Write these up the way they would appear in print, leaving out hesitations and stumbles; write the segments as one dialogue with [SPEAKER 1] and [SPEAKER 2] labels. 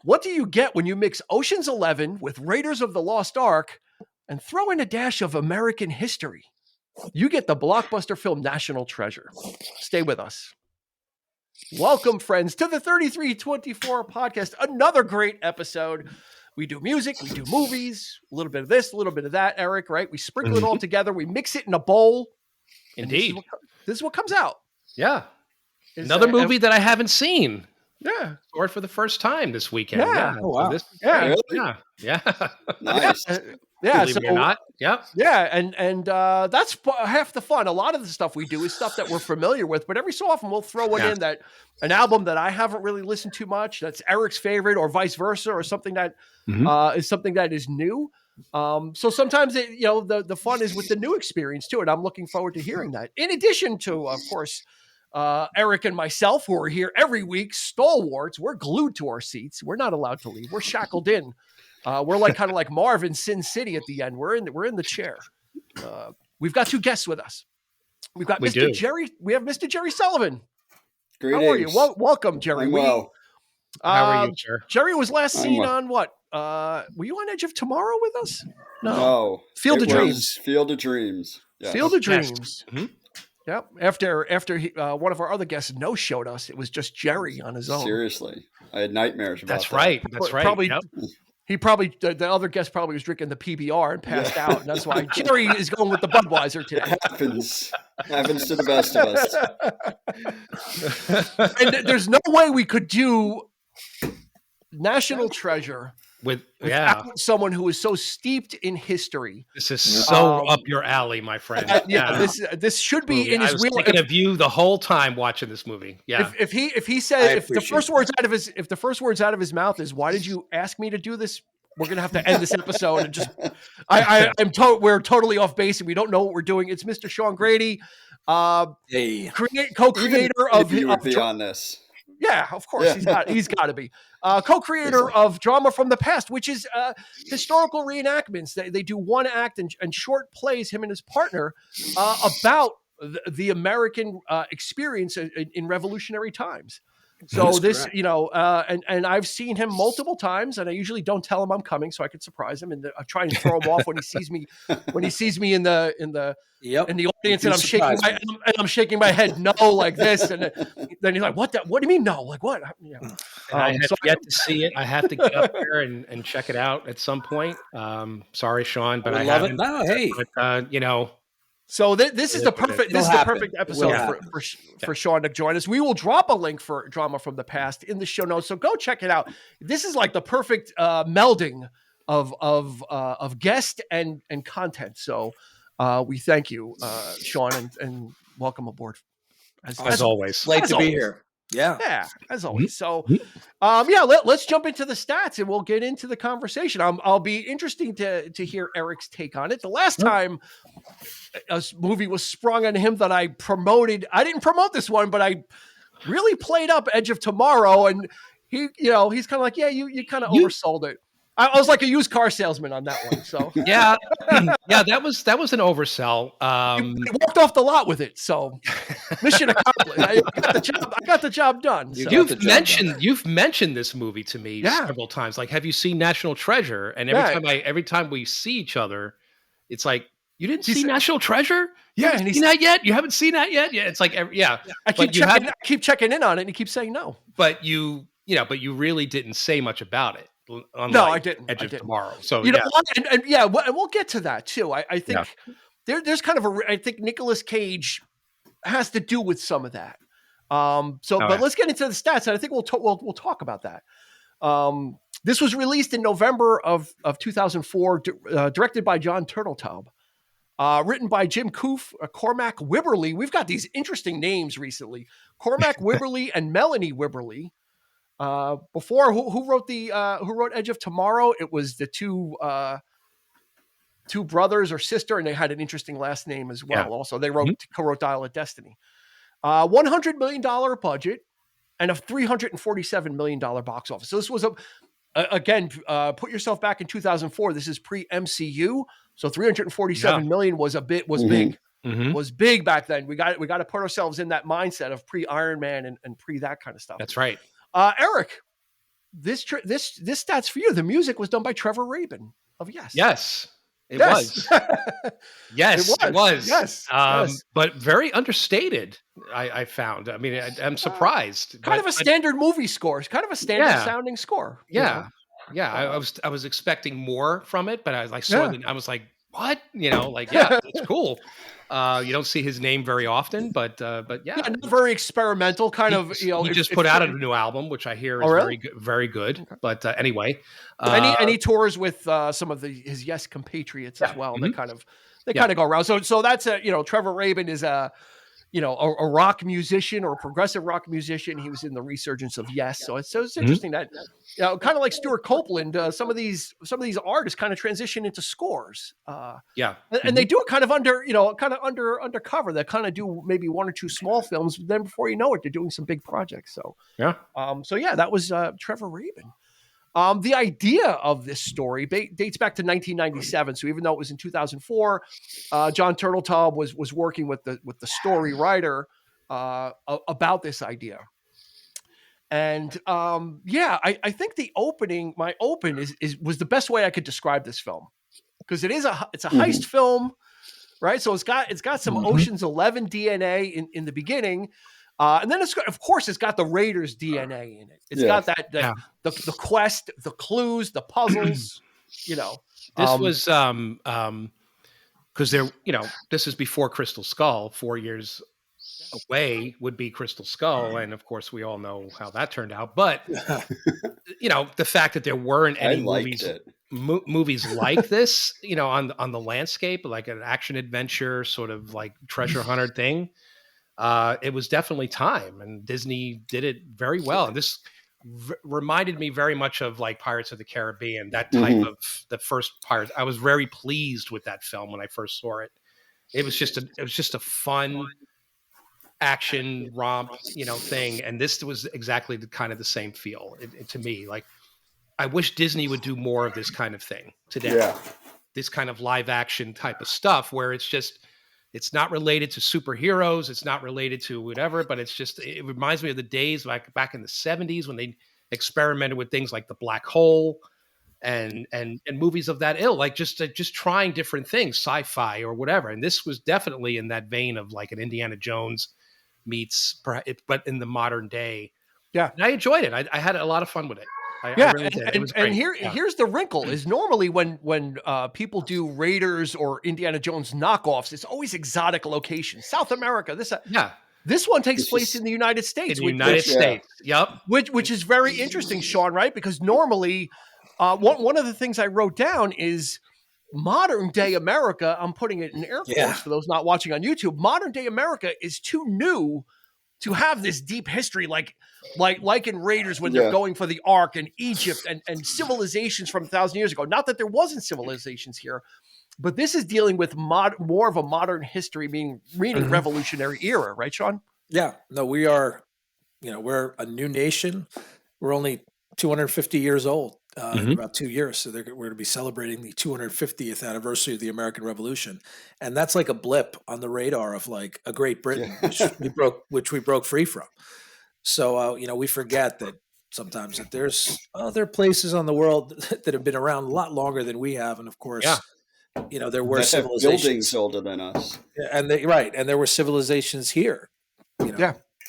[SPEAKER 1] What do you get when you mix Ocean's 11 with Raiders of the Lost Ark and throw in a dash of American history? You get the blockbuster film National Treasure. Stay with us. Welcome, friends, to the 3324 podcast. Another great episode. We do music, we do movies, a little bit of this, a little bit of that, Eric, right? We sprinkle it all together. We mix it in a bowl.
[SPEAKER 2] Indeed.
[SPEAKER 1] This is what comes out.
[SPEAKER 2] Yeah. Another movie that I haven't seen.
[SPEAKER 1] Yeah.
[SPEAKER 2] Or for the first time this weekend.
[SPEAKER 1] Yeah.
[SPEAKER 3] Oh, wow.
[SPEAKER 1] Yeah.
[SPEAKER 2] Yeah. Yeah.
[SPEAKER 3] Nice.
[SPEAKER 1] Yeah.
[SPEAKER 2] Believe it or not. Yep.
[SPEAKER 1] Yeah. And that's half the fun. A lot of the stuff we do is stuff that we're familiar with, but every so often we'll throw it in that an album that I haven't really listened to much, that's Eric's favorite, or vice versa, or something that is something that is new. So sometimes the fun is with the new experience too, and I'm looking forward to hearing that. In addition to, of course, Eric and myself, who are here every week, stalwarts. We're glued to our seats. We're not allowed to leave. We're shackled in. We're like kind of like Marv in Sin City at the end. We're in the chair. We've got two guests with us. We've got Mr. Jerry. We have Mr. Jerry Sullivan.
[SPEAKER 3] Greetings.
[SPEAKER 1] How are you? Welcome, Jerry.
[SPEAKER 3] I'm well.
[SPEAKER 2] How are you, sir?
[SPEAKER 1] Jerry was last seen on what? Were you on Edge of Tomorrow with us?
[SPEAKER 3] No.
[SPEAKER 1] Field of Dreams.
[SPEAKER 3] Field of Dreams. Yes.
[SPEAKER 1] Field of Dreams.
[SPEAKER 2] Yes. Mm-hmm.
[SPEAKER 1] Yep. After one of our other guests no-showed us, it was just Jerry on his own.
[SPEAKER 3] Seriously, I had nightmares about
[SPEAKER 2] That's right. That's right.
[SPEAKER 1] Probably,
[SPEAKER 2] yep.
[SPEAKER 1] He probably, the other guest probably was drinking the PBR and passed out, and that's why Jerry is going with the Budweiser today.
[SPEAKER 3] Happens to the best of
[SPEAKER 1] us. And there's no way we could do National Treasure without someone who is so steeped in history.
[SPEAKER 2] This is so up your alley, my friend.
[SPEAKER 1] This should be in his
[SPEAKER 2] wheel. I was thinking of you the whole time watching this movie. Yeah.
[SPEAKER 1] If he says, if the first words out of his mouth is, "Why did you ask me to do this?" We're gonna have to end this episode and just. We're totally off base and we don't know what we're doing. It's Mr. Sean Grady, co-creator of.
[SPEAKER 3] You would be on this.
[SPEAKER 1] Yeah, of course. He's got to be. Co-creator of Drama from the Past, which is historical reenactments. They do one act and short plays, him and his partner, about the American experience in revolutionary times. So this, and I've seen him multiple times, and I usually don't tell him I'm coming so I could surprise him, and I try and throw him off when he sees me in the audience, and I'm shaking my head no like this, and then he's like, "What do you mean no? Like what?"
[SPEAKER 2] I have yet to see it. I have to get up there and check it out at some point. Sorry, Sean, but I haven't.
[SPEAKER 3] No, hey,
[SPEAKER 2] but
[SPEAKER 1] So this is the perfect episode for Sean to join us. We will drop a link for Drama from the Past in the show notes, so go check it out. This is like the perfect melding of guest and content. So we thank you, Sean, and welcome aboard.
[SPEAKER 2] As always,
[SPEAKER 3] glad to be here.
[SPEAKER 1] Yeah, as always. So, let's jump into the stats and we'll get into the conversation. I'll be interesting to hear Eric's take on it. The last time a movie was sprung on him that I promoted, I didn't promote this one, but I really played up Edge of Tomorrow, and he's kind of like, you kind of oversold it. I was like a used car salesman on that one. So
[SPEAKER 2] yeah, that was an oversell.
[SPEAKER 1] I walked off the lot with it. So mission accomplished. I got the job done. So.
[SPEAKER 2] You've mentioned this movie to me several times. Like, have you seen National Treasure? And every time we see each other, it's like, you didn't see National Treasure? You haven't seen that yet? You haven't seen that yet? Yeah, it's like
[SPEAKER 1] I keep checking in on it, and he keeps saying no.
[SPEAKER 2] But you really didn't say much about it.
[SPEAKER 1] No, I didn't.
[SPEAKER 2] Edge of Tomorrow. So
[SPEAKER 1] and we'll get to that too. I think there's kind of I think Nicolas Cage has to do with some of that. But let's get into the stats, and I think we'll talk about that. This was released in November of 2004, directed by John Turteltaub, written by Jim Koof, Cormac Wibberley. We've got these interesting names recently: Cormac Wibberley and Melanie Wibberley. Before who wrote Edge of Tomorrow? It was the two brothers or sister, and they had an interesting last name as well. Yeah. Also, they co-wrote Dial of Destiny. $100 million budget and a $347 million box office. So this was put yourself back in 2004. This is pre-MCU, so $347 million was big. Mm-hmm. Was big back then. We got to put ourselves in that mindset of pre-Iron Man and pre that kind of stuff.
[SPEAKER 2] That's right.
[SPEAKER 1] Eric, this stats for you. The music was done by Trevor Rabin of Yes.
[SPEAKER 2] Yes, it
[SPEAKER 1] Yes.
[SPEAKER 2] was. Yes, it was.
[SPEAKER 1] Yes. Yes.
[SPEAKER 2] But very understated. I found. I mean, I'm surprised.
[SPEAKER 1] Kind of a standard movie score. It's kind of a standard sounding score.
[SPEAKER 2] Yeah. Yeah. I was expecting more from it, but I saw it. I was like, what? Like, yeah, it's cool. You don't see his name very often, but yeah,
[SPEAKER 1] not very experimental. Kind of,
[SPEAKER 2] he just put out a new album, which I hear is
[SPEAKER 1] really?
[SPEAKER 2] very good. Okay. But anyway,
[SPEAKER 1] any tours with some of his Yes compatriots as well. They kind of go around. So that's Trevor Rabin is a rock musician or a progressive rock musician. He was in the resurgence of Yes. So it's interesting that, kind of like Stuart Copeland, some of these artists kind of transition into scores. And they do it kind of undercover. They kind of do maybe one or two small films. But then before you know it, they're doing some big projects. So, that was Trevor Rabin. The idea of this story dates back to 1997. So even though it was in 2004, John Turteltaub was working with the story writer about this idea. And I think my open was the best way I could describe this film, because it's a heist film, right? So it's got some Ocean's 11 DNA in the beginning. And then it's got the Raiders DNA in it. It's got the quest, the clues, the puzzles.
[SPEAKER 2] This was because this is before Crystal Skull. 4 years away would be Crystal Skull, and of course we all know how that turned out. But the fact that there weren't any movies like this, on the landscape, like an action adventure sort of like treasure hunter thing. It was definitely time, and Disney did it very well. And this reminded me very much of like Pirates of the Caribbean, that type of the first Pirates. I was very pleased with that film when I first saw it. It was just a fun action romp, thing. And this was exactly the same feel to me. Like, I wish Disney would do more of this kind of thing today. Yeah. This kind of live action type of stuff where it's not related to superheroes. It's not related to whatever, but it reminds me of the days back in the 70s when they experimented with things like the black hole and movies of that ilk, like just trying different things, sci-fi or whatever. And this was definitely in that vein of like an Indiana Jones meets, but in the modern day. Yeah. And I enjoyed it. I had a lot of fun with it. I really did. It was great.
[SPEAKER 1] And here's the wrinkle: is normally when people do Raiders or Indiana Jones knockoffs, it's always exotic locations, South America. This one takes place in the United States.
[SPEAKER 2] In the United States, yep.
[SPEAKER 1] Which is very interesting, Sean. Right? Because normally, one of the things I wrote down is modern day America. I'm putting it in air quotes for those not watching on YouTube. Modern day America is too new to have this deep history, like in Raiders when they're going for the Ark and Egypt and civilizations from 1,000 years ago. Not that there wasn't civilizations here, but this is dealing with more of a modern history, meaning revolutionary era, right, Sean?
[SPEAKER 4] Yeah, no, we are, we're a new nation. We're only 250 years old in about 2 years. So we're going to be celebrating the 250th anniversary of the American Revolution. And that's like a blip on the radar of like a Great Britain, which we broke free from. So, we forget that sometimes that there's other places on the world that have been around a lot longer than we have. And of course, there were civilizations
[SPEAKER 3] buildings older than us.
[SPEAKER 4] And there were civilizations here,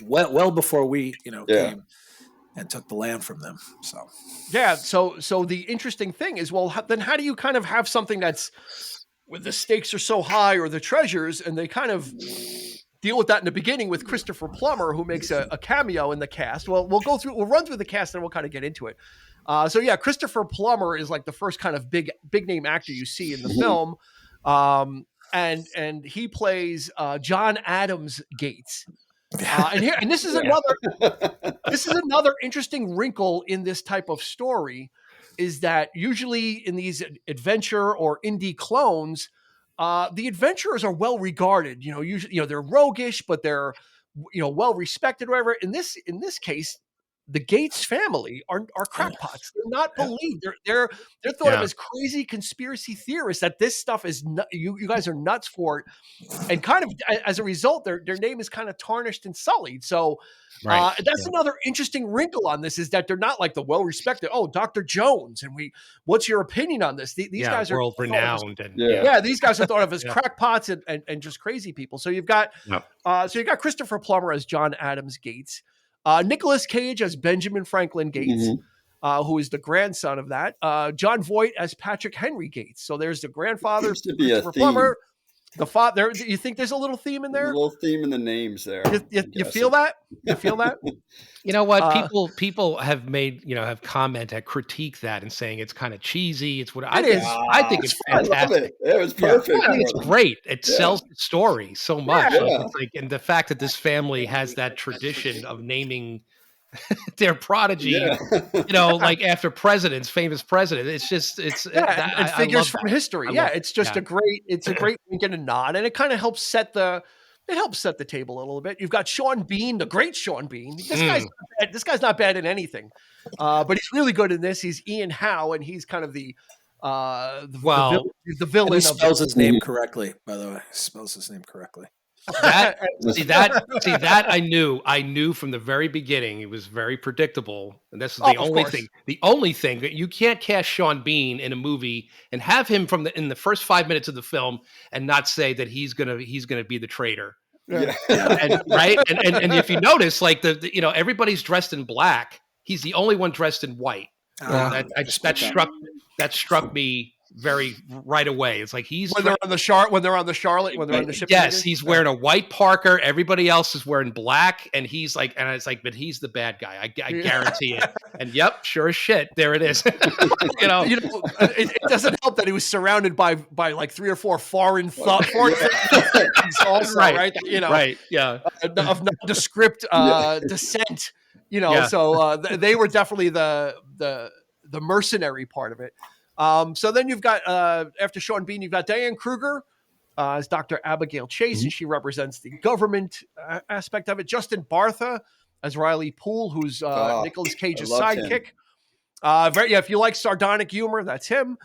[SPEAKER 4] well before we, came and took the land from them.
[SPEAKER 1] So the interesting thing is, well, then how do you kind of have something that's where the stakes are so high, or the treasures, and they kind of deal with that in the beginning with Christopher Plummer, who makes a cameo in the cast. Well, we'll run through the cast and we'll kind of get into it. Christopher Plummer is like the first kind of big name actor you see in the film. And he plays John Adams Gates. And this is another interesting wrinkle in this type of story, is that usually in these adventure or indie clones, the adventurers are well regarded. Usually, they're roguish, but they're well respected. Whatever. In this case, the Gates family are crackpots. They're not believed. They're thought of as crazy conspiracy theorists. That this stuff is you guys are nuts for it, and kind of as a result, their name is kind of tarnished and sullied. So that's another interesting wrinkle on this, is that they're not like the well respected. Oh, Dr. Jones, and what's your opinion on this? These guys are
[SPEAKER 2] world renowned, and
[SPEAKER 1] these guys are thought of as crackpots and just crazy people. So you've got Christopher Plummer as John Adams Gates. Nicolas Cage as Benjamin Franklin Gates, who is the grandson of that. John Voight as Patrick Henry Gates. So there's the grandfather, Christopher Plummer. The father. You think there's a little theme in there?
[SPEAKER 3] A little theme in the names there.
[SPEAKER 1] You feel that? You feel that?
[SPEAKER 2] You know what? People have made, have commented, critique that, and saying it's kind of cheesy. It's what I think it's fantastic.
[SPEAKER 3] I love it. It was perfect.
[SPEAKER 2] I think it's great. It sells the story so much. And the fact that this family has that tradition of naming their prodigy, like after presidents, famous presidents.
[SPEAKER 1] And figures from history. It's just a great wink and a nod, and it kind of helps set the table a little bit. You've got Sean Bean, the great Sean Bean. This guy's not bad in anything, but he's really good in this. He's Ian Howe, and he's kind of the villain.
[SPEAKER 4] He spells his name correctly, by the way. He spells his name correctly.
[SPEAKER 2] That I knew from the very beginning. It was very predictable, and this is the only thing. The only thing that you can't cast Sean Bean in a movie and have him in the first 5 minutes of the film and not say that he's gonna be the traitor. And if you notice, like everybody's dressed in black, he's the only one dressed in white. That struck me very right away. It's like when they're on the
[SPEAKER 1] ship.
[SPEAKER 2] Yes, he's wearing a white Parker. Everybody else is wearing black, and he's like, and it's like, but he's the bad guy. I guarantee it. And yep, sure as shit, there it is.
[SPEAKER 1] It doesn't help that he was surrounded by like 3 or 4 foreign also, right? Of nondescript descent. So they were definitely the mercenary part of it. So then you've got, after Sean Bean, you've got Diane Kruger as Dr. Abigail Chase, and she represents the government aspect of it. Justin Bartha as Riley Poole, who's Nicolas Cage's sidekick. If you like sardonic humor, that's him.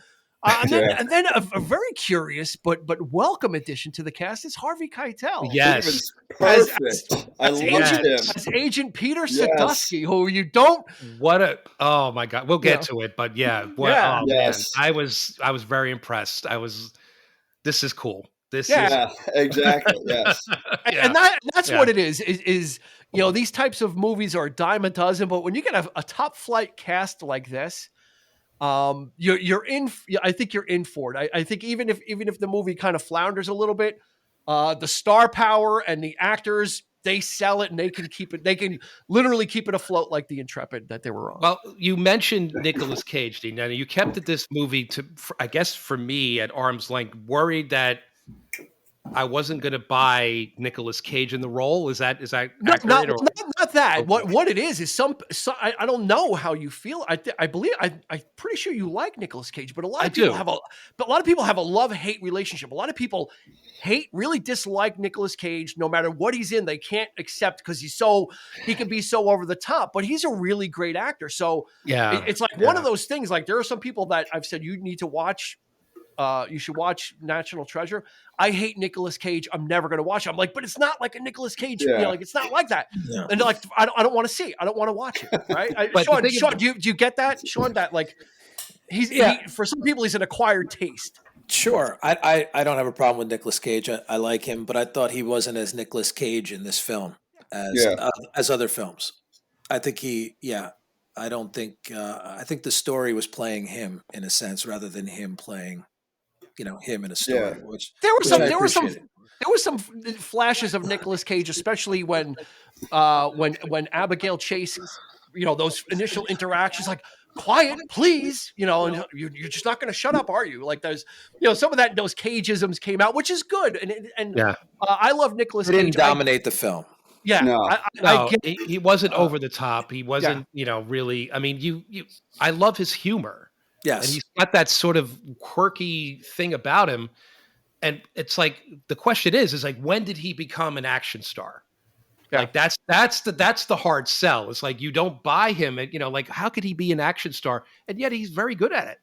[SPEAKER 1] And then a very curious but welcome addition to the cast is Harvey Keitel.
[SPEAKER 3] Yes, perfect. I loved him
[SPEAKER 1] as Agent Peter Sadusky, who you don't.
[SPEAKER 2] Oh my God, we'll get to it, but man, I was very impressed. This is cool.
[SPEAKER 3] Exactly. Yes,
[SPEAKER 1] and that's what it is. Is these types of movies are a dime a dozen, but when you get a top flight cast like this. You're in. I think you're in for it. I think even if the movie kind of flounders a little bit, the star power and the actors, they sell it, and they can keep it. They can literally keep it afloat like the Intrepid that they were on.
[SPEAKER 2] Well, you mentioned Nicolas Cage, Dean. Now you kept this movie I guess for me at arm's length, worried that I wasn't going to buy Nicolas Cage in the role. Is that accurate?
[SPEAKER 1] Not that. Okay. What it is some I don't know how you feel. I believe I'm pretty sure you like Nicolas Cage, but a lot of people have a love-hate relationship. A lot of people really dislike Nicolas Cage. No matter what he's in, they can't accept because he can be so over the top. But he's a really great actor. So it's like one of those things. Like there are some people that I've said you need to watch. You should watch National Treasure. I hate Nicolas Cage. I'm never going to watch it. I'm like, but it's not like a Nicolas Cage. Like it's not like that. Yeah. And they're like, I don't want to see it. I don't want to watch it. Right? Sean, do you get that? Sean, that like for some people, he's an acquired taste.
[SPEAKER 4] Sure. I don't have a problem with Nicolas Cage. I like him, but I thought he wasn't as Nicolas Cage in this film as other films. I think I don't think, I think the story was playing him in a sense rather than him playing him in a story. Which
[SPEAKER 1] there were some flashes of Nicolas Cage, especially when Abigail Chase, those initial interactions, like quiet, please, and you're just not going to shut up, are you? Like there's, some of those Cageisms came out, which is good, and I love Nicolas Cage.
[SPEAKER 4] Didn't dominate the film.
[SPEAKER 1] Yeah,
[SPEAKER 2] no, he wasn't over the top. He wasn't, really. I mean, I love his humor.
[SPEAKER 4] Yes,
[SPEAKER 2] and he's got that sort of quirky thing about him. And it's like the question is like, when did he become an action star? Like that's the hard sell. It's like you don't buy him, and like how could he be an action star? And yet he's very good at it.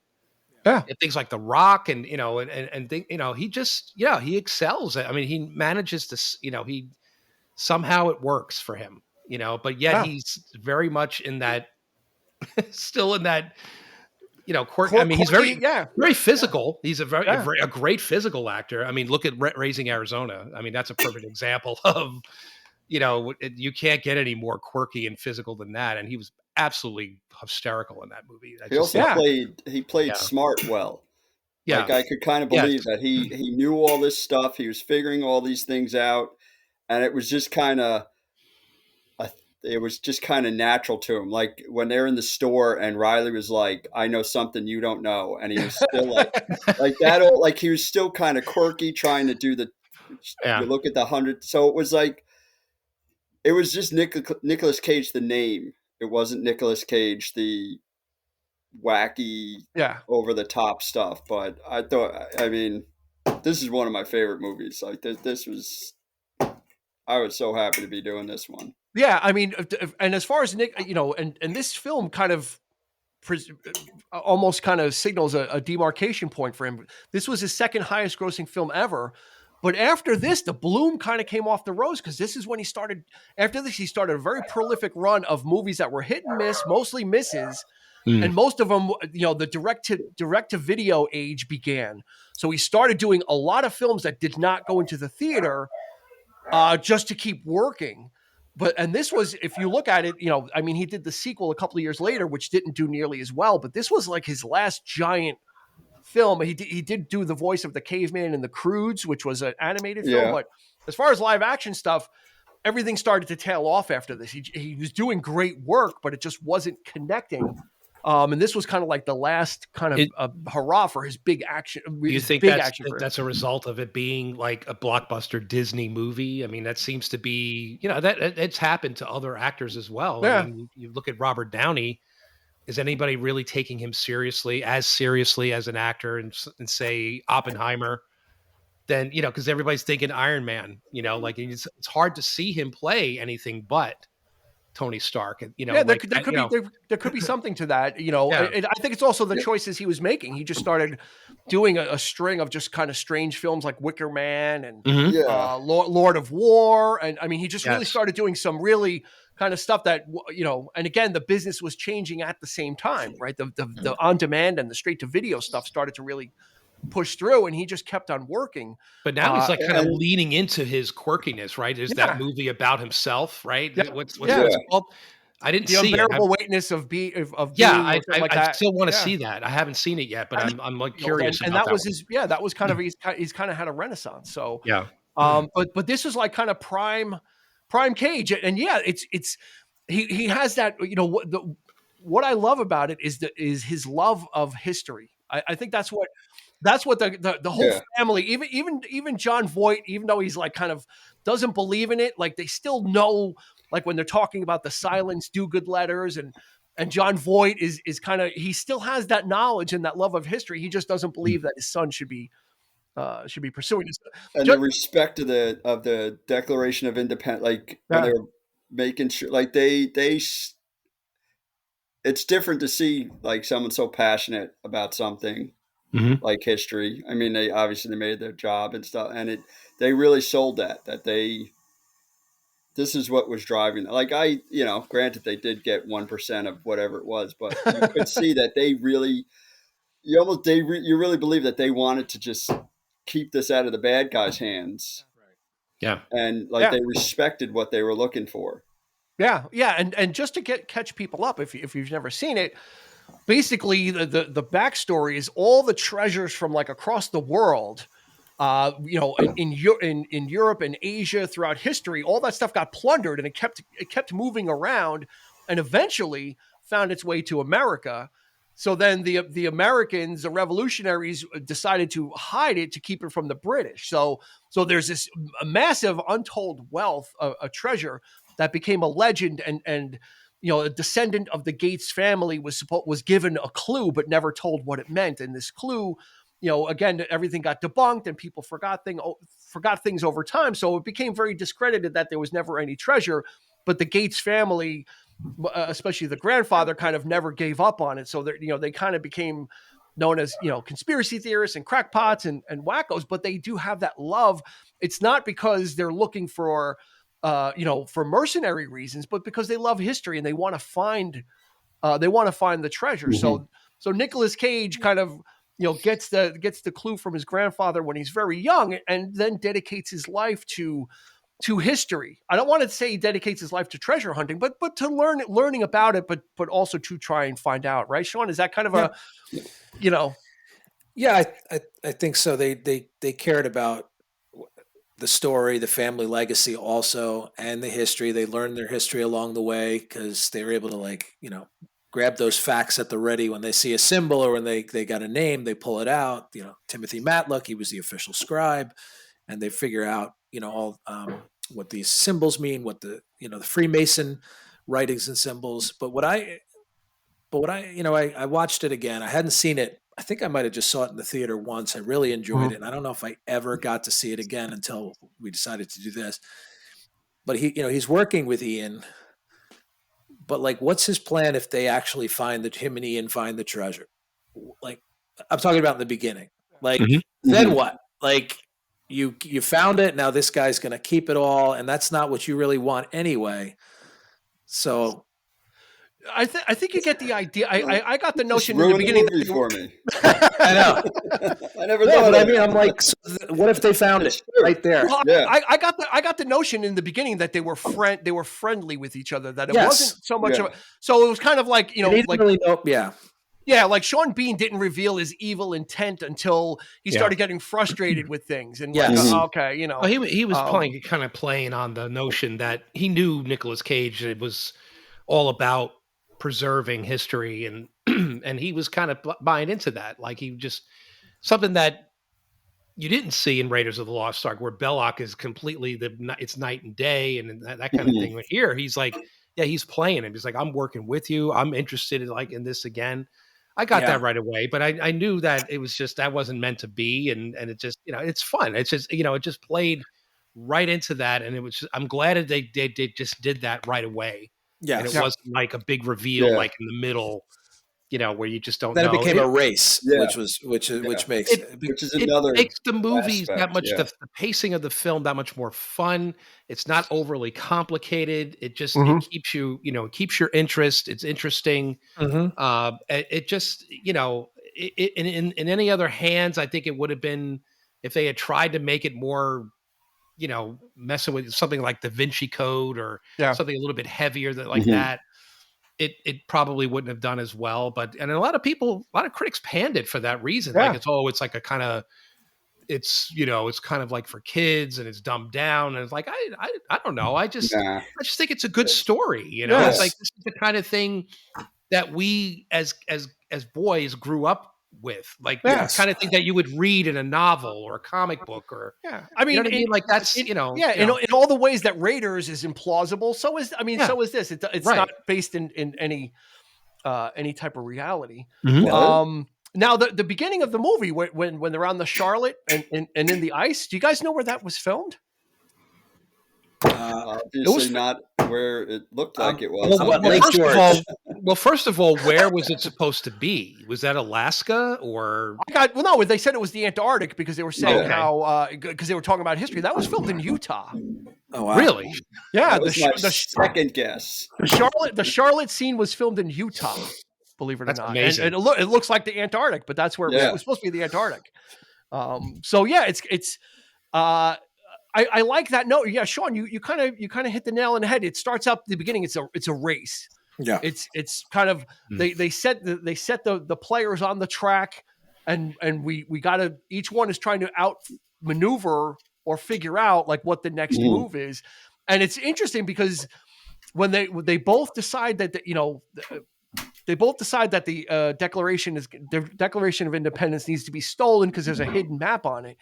[SPEAKER 1] Yeah.
[SPEAKER 2] And things like The Rock, and he just he excels. I mean, he manages to he somehow it works for him. But yet he's very much in that still in that quirk. I mean, he's very physical. He's a a great physical actor. I mean, look at Raising Arizona. I mean, that's a perfect example of you can't get any more quirky and physical than that. And he was absolutely hysterical in that movie.
[SPEAKER 3] He also played smart well.
[SPEAKER 2] Yeah,
[SPEAKER 3] like I could kind of believe that he knew all this stuff. He was figuring all these things out, and it was just kind of natural to him. Like when they're in the store and Riley was like, "I know something you don't know," and he was still like that. Like he was still kind of quirky, trying to do the. You look at the 100. So it was like. It was just Nicolas Cage, the name. It wasn't Nicolas Cage, the wacky, over the top stuff. But I mean, this is one of my favorite movies. Like this was, I was so happy to be doing this one.
[SPEAKER 1] Yeah, I mean, and as far as Nick, and this film kind of almost kind of signals a demarcation point for him. This was his second highest grossing film ever. But after this, the bloom kind of came off the rose because this is when he started. After this, he started a very prolific run of movies that were hit and miss, mostly misses, and most of them, the direct to video age began. So he started doing a lot of films that did not go into the theater, just to keep working. And this was, if you look at it, I mean, he did the sequel a couple of years later, which didn't do nearly as well. But this was like his last giant film. He did do the voice of the caveman in The Croods, which was an animated film. But as far as live action stuff, everything started to tail off after this. He was doing great work, but it just wasn't connecting. And this was kind of like the last kind of hurrah for his big action.
[SPEAKER 2] You think that's a result of it being like a blockbuster Disney movie? I mean, that seems to be, that it's happened to other actors as well.
[SPEAKER 1] Yeah.
[SPEAKER 2] I mean, you look at Robert Downey. Is anybody really taking him seriously as an actor and say Oppenheimer? Then, because everybody's thinking Iron Man, like it's hard to see him play anything but Tony Stark.
[SPEAKER 1] There could be something to that, I think it's also the choices he was making. He just started doing a string of just kind of strange films like Wicker Man and Lord of War. And I mean, he just really started doing some really kind of stuff that, and again, the business was changing at the same time, right? The on-demand and the straight-to-video stuff started to really push through, and he just kept on working.
[SPEAKER 2] But now he's like kind of leaning into his quirkiness, right? Is that movie about himself, right?
[SPEAKER 1] Yeah.
[SPEAKER 2] What's it called? I didn't see
[SPEAKER 1] it. The Unbearable Weightness of being. I
[SPEAKER 2] still want to see that. I haven't seen it yet, but I'm like curious.
[SPEAKER 1] And that was his. Yeah, that was kind of he's kind of had a renaissance. So but this is like kind of prime Cage, and he has that. What I love about it is his love of history. I think that's what the whole family, even John Voight, even though he's like kind of doesn't believe in it, like they still know, like when they're talking about the silence do good letters, and John Voight is kind of, he still has that knowledge and that love of history. He just doesn't believe that his son should be pursuing this.
[SPEAKER 3] And the respect of the Declaration of Independence, like when they're making sure, like it's different to see like someone so passionate about something. Like history. I mean, they obviously made their job and stuff, and they really sold that this is what was driving. Like granted they did get 1% of whatever it was, but you could see that they really, you really believe that they wanted to just keep this out of the bad guys' hands.
[SPEAKER 2] Yeah,
[SPEAKER 3] and they respected what they were looking for.
[SPEAKER 1] Yeah, and just to catch people up, if you've never seen it. Basically, the backstory is all the treasures from like across the world, in Europe and Asia throughout history. All that stuff got plundered, and it kept moving around, and eventually found its way to America. So then the Americans, the revolutionaries, decided to hide it to keep it from the British. So there's this massive untold wealth, a treasure that became a legend, and a descendant of the Gates family was given a clue, but never told what it meant. And this clue, again, everything got debunked and people forgot things over time. So it became very discredited that there was never any treasure. But the Gates family, especially the grandfather, kind of never gave up on it. So they kind of became known as, conspiracy theorists and crackpots and wackos, but they do have that love. It's not because they're looking for, for mercenary reasons, but because they love history and they want to find the treasure. Mm-hmm. So Nicolas Cage kind of, gets the clue from his grandfather when he's very young, and then dedicates his life to history. I don't want to say he dedicates his life to treasure hunting, but to learning about it, but also to try and find out. Right, Sean? Is that kind of
[SPEAKER 4] Yeah, I think so. They cared about the story, the family legacy also, and the history. They learned their history along the way because they were able to grab those facts at the ready when they see a symbol or when they got a name, they pull it out. Timothy Matlock, he was the official scribe, and they figure out all what these symbols mean, what the Freemason writings and symbols. But I watched it again. I hadn't seen it. I think I might have just saw it in the theater once. I really enjoyed it, and I don't know if I ever got to see it again until we decided to do this. But he's working with Ian. But what's his plan if they actually him and Ian find the treasure? I'm talking about in the beginning. Then what? You found it. Now this guy's going to keep it all, and that's not what you really want anyway. So
[SPEAKER 1] I think you get the idea. I got the notion in the beginning
[SPEAKER 3] the for me.
[SPEAKER 4] I know.
[SPEAKER 3] I never thought.
[SPEAKER 4] But I mean, I'm like, what if they found it right there?
[SPEAKER 1] Well, yeah. I got the notion in the beginning that they were friendly with each other. That it wasn't so much of a. So it was kind of like
[SPEAKER 4] really know,
[SPEAKER 1] Yeah, like Sean Bean didn't reveal his evil intent until he started getting frustrated with things, and okay,
[SPEAKER 2] Well, he was playing on the notion that he knew Nicolas Cage. It was all about preserving history, and and he was kind of buying into that. He just something that you didn't see in Raiders of the Lost Ark, where Belloc is completely it's night and day and that kind of thing. But here, he's he's playing it. He's like, I'm working with you. I'm interested in this again. I got that right away, but I knew that it was just that wasn't meant to be, and it just it's fun. It's just it just played right into that, and it was. I'm glad that they just did that right away. Yeah, and it wasn't like a big reveal in the middle, where you just don't know.
[SPEAKER 4] Then it became a race, which makes
[SPEAKER 3] another
[SPEAKER 2] makes the movies
[SPEAKER 3] aspect,
[SPEAKER 2] that much the pacing of the film that much more fun. It's not overly complicated. It just it keeps you keeps your interest. It's interesting. It just in any other hands, I think it would have been if they had tried to make it more. Messing with something like Da Vinci Code or something a little bit heavier that, it probably wouldn't have done as well. And a lot of critics panned it for that reason. Yeah. It's like a kind of, it's kind of like for kids and it's dumbed down. And it's like, I don't know. I just think it's a good story. It's like, this is the kind of thing that we as boys grew up with, the kind of thing that you would read in a novel or a comic book or
[SPEAKER 1] I mean,
[SPEAKER 2] that's
[SPEAKER 1] in all the ways that Raiders is implausible, so is this. It's not based in any type of reality. Now the beginning of the movie when they're on the Charlotte and in the ice, do you guys know where that was filmed?
[SPEAKER 3] Obviously not where it looked like it was.
[SPEAKER 2] First of all, where was it supposed to be? Was that Alaska or?
[SPEAKER 1] No, they said it was the Antarctic because they were saying how because they were talking about history. That was filmed in Utah.
[SPEAKER 2] Oh, wow. Really?
[SPEAKER 1] Yeah,
[SPEAKER 3] the second guess.
[SPEAKER 1] The Charlotte scene was filmed in Utah. Believe it or not, amazing. And it looks like the Antarctic, but that's where it was supposed to be, the Antarctic. It's. I like that note. Yeah, Sean, you kind of hit the nail on the head. It starts out at the beginning. It's a race.
[SPEAKER 4] Yeah.
[SPEAKER 1] It's kind of they set the players on the track, and we gotta, each one is trying to outmaneuver or figure out what the next move is. And it's interesting because when they both decide that the Declaration of Independence needs to be stolen because there's a hidden map on it.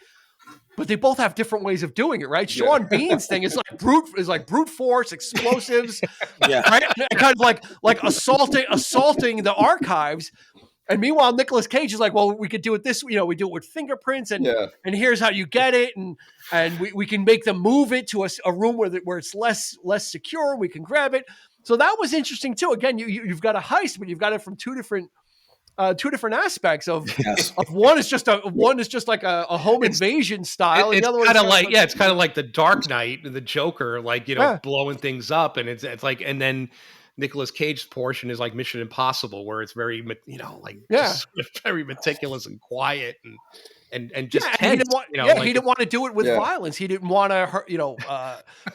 [SPEAKER 1] But they both have different ways of doing it, right? Sean Bean's thing is like brute force, explosives, right? Kind of like assaulting the archives. And meanwhile, Nicolas Cage is like, well, we could do it this, we do it with fingerprints, and here's how you get it, and we can make them move it to a room where it's less secure. We can grab it. So that was interesting too. Again, you've got a heist, but you've got it from two different aspects of one is just like a home invasion style.
[SPEAKER 2] It's kind of like it's kind of like the Dark Knight and the Joker, like blowing things up, and it's like, and then Nicolas Cage's portion is like Mission Impossible, where it's very just very meticulous and quiet and just tense,
[SPEAKER 1] he didn't want to do it with violence. He didn't want to hurt,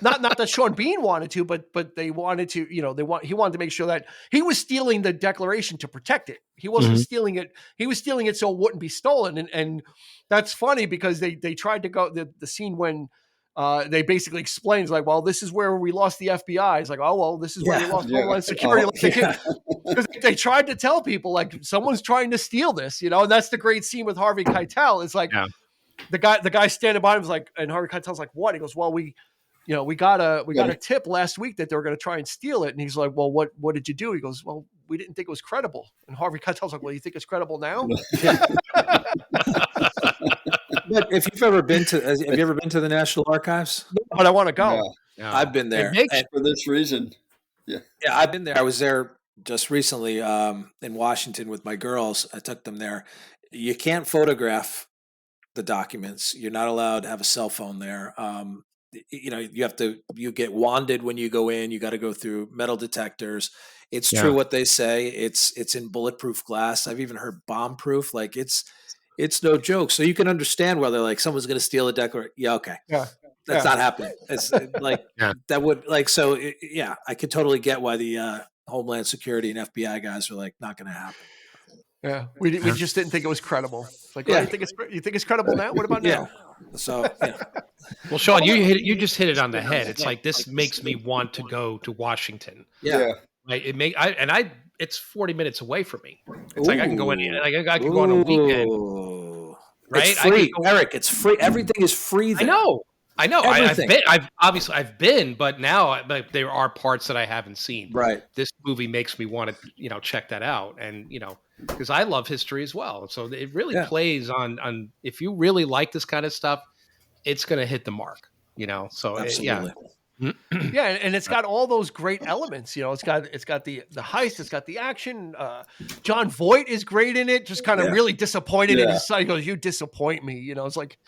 [SPEAKER 1] not that Sean Bean wanted to, but they wanted to, he wanted to make sure that he was stealing the Declaration to protect it. He wasn't stealing it. He was stealing it so it wouldn't be stolen. And that's funny because they tried to go the scene when they basically explains like, well, this is where we lost the FBI. It's like, oh, well, this is where we lost Homeland Security. Because they tried to tell people like someone's trying to steal this, and that's the great scene with Harvey Keitel. It's like the guy standing by him is like, and Harvey Keitel's like, what? He goes, well, we got a tip last week that they were going to try and steal it. And he's like, well, what did you do? He goes, well, we didn't think it was credible. And Harvey Keitel's like, well, you think it's credible now?
[SPEAKER 4] But have you ever been to the National Archives?
[SPEAKER 1] But I want to go.
[SPEAKER 4] Yeah. I've been there
[SPEAKER 3] for this reason. Yeah,
[SPEAKER 4] I've been there. I was there just recently in Washington with my girls. I took them there. You can't photograph the documents. You're not allowed to have a cell phone there. You get wanded when you go in. You got to go through metal detectors. It's true what they say. It's in bulletproof glass. I've even heard bomb proof. Like it's no joke. So you can understand whether like someone's going to steal a Declaration. Yeah. Okay. Yeah. That's not happening. It's like that would like, so I could totally get why the Homeland Security and FBI guys were like, not going to happen.
[SPEAKER 1] Yeah. We just didn't think it was credible. Like, you think it's credible now? What about now?
[SPEAKER 4] So,
[SPEAKER 2] well, Sean, you just hit it on the head. It's like, this makes me want to go to Washington.
[SPEAKER 3] Yeah.
[SPEAKER 2] Like it's 40 minutes away from me. It's like I can go in. Like I can go on a weekend. Right?
[SPEAKER 4] It's free, Eric. It's free. Everything is free there.
[SPEAKER 2] I know. I've been, but now there are parts that I haven't seen.
[SPEAKER 4] Right.
[SPEAKER 2] This movie makes me want to, check that out, and because I love history as well. So it really plays on if you really like this kind of stuff, it's going to hit the mark. So
[SPEAKER 4] absolutely.
[SPEAKER 1] And it's got all those great elements. It's got the heist, it's got the action. John Voight is great in it. Just kind of really disappointed in his son. He goes, "You disappoint me." It's like,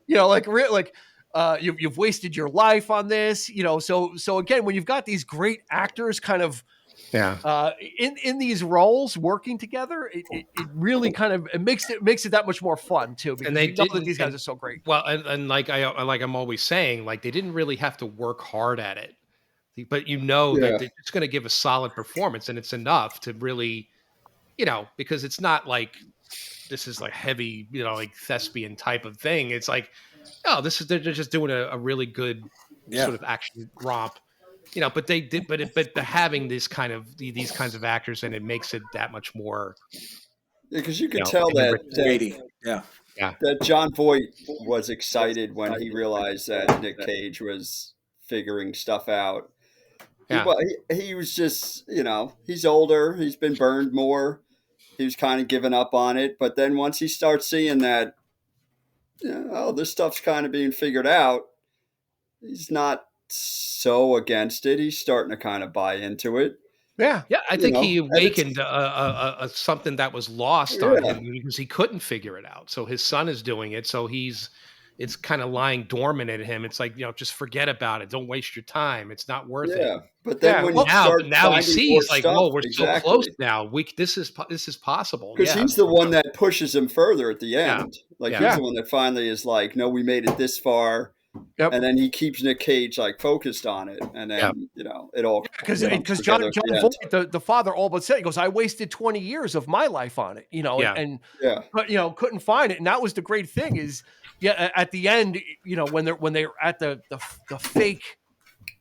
[SPEAKER 1] you've wasted your life on this. So again, when you've got these great actors, kind of in these roles working together, it really kind of makes it that much more fun too. Because these guys are so great.
[SPEAKER 2] Well, and like I'm always saying, like they didn't really have to work hard at it, but that they're just going to give a solid performance, and it's enough to really, because it's not like this is like heavy, like thespian type of thing. It's like, they're just doing a really good sort of action romp. But they did, but having these kinds of actors, and it makes it that much more.
[SPEAKER 3] Yeah, because you can tell that John Voight was excited when he realized that Nick Cage was figuring stuff out. He was just, he's older, he's been burned more, he was kind of giving up on it. But then once he starts seeing that, this stuff's kind of being figured out, he's not so against it. He's starting to kind of buy into it.
[SPEAKER 2] Yeah. I think he awakened something that was lost on him because he couldn't figure it out. So his son is doing it. So it's kind of lying dormant in him. It's like, just forget about it. Don't waste your time. It's not worth it.
[SPEAKER 3] But then
[SPEAKER 2] now he sees like, whoa, we're so close now. This is possible.
[SPEAKER 3] Because he's the one that pushes him further at the end. Like he's the one that finally is like, no, we made it this far. Yep. And then he keeps Nick Cage like focused on it, and then it all
[SPEAKER 1] because John Voight, the father, all but said, he goes, "I wasted 20 years of my life on it," but couldn't find it, and that was the great thing is, at the end, when they're at the fake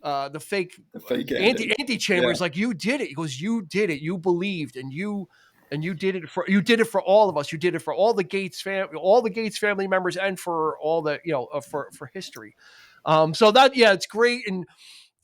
[SPEAKER 1] antechamber, is like, you did it. He goes, you did it. You believed, and you did it for all of us. You did it for all the Gates family members, and for all the for history. So that it's great. And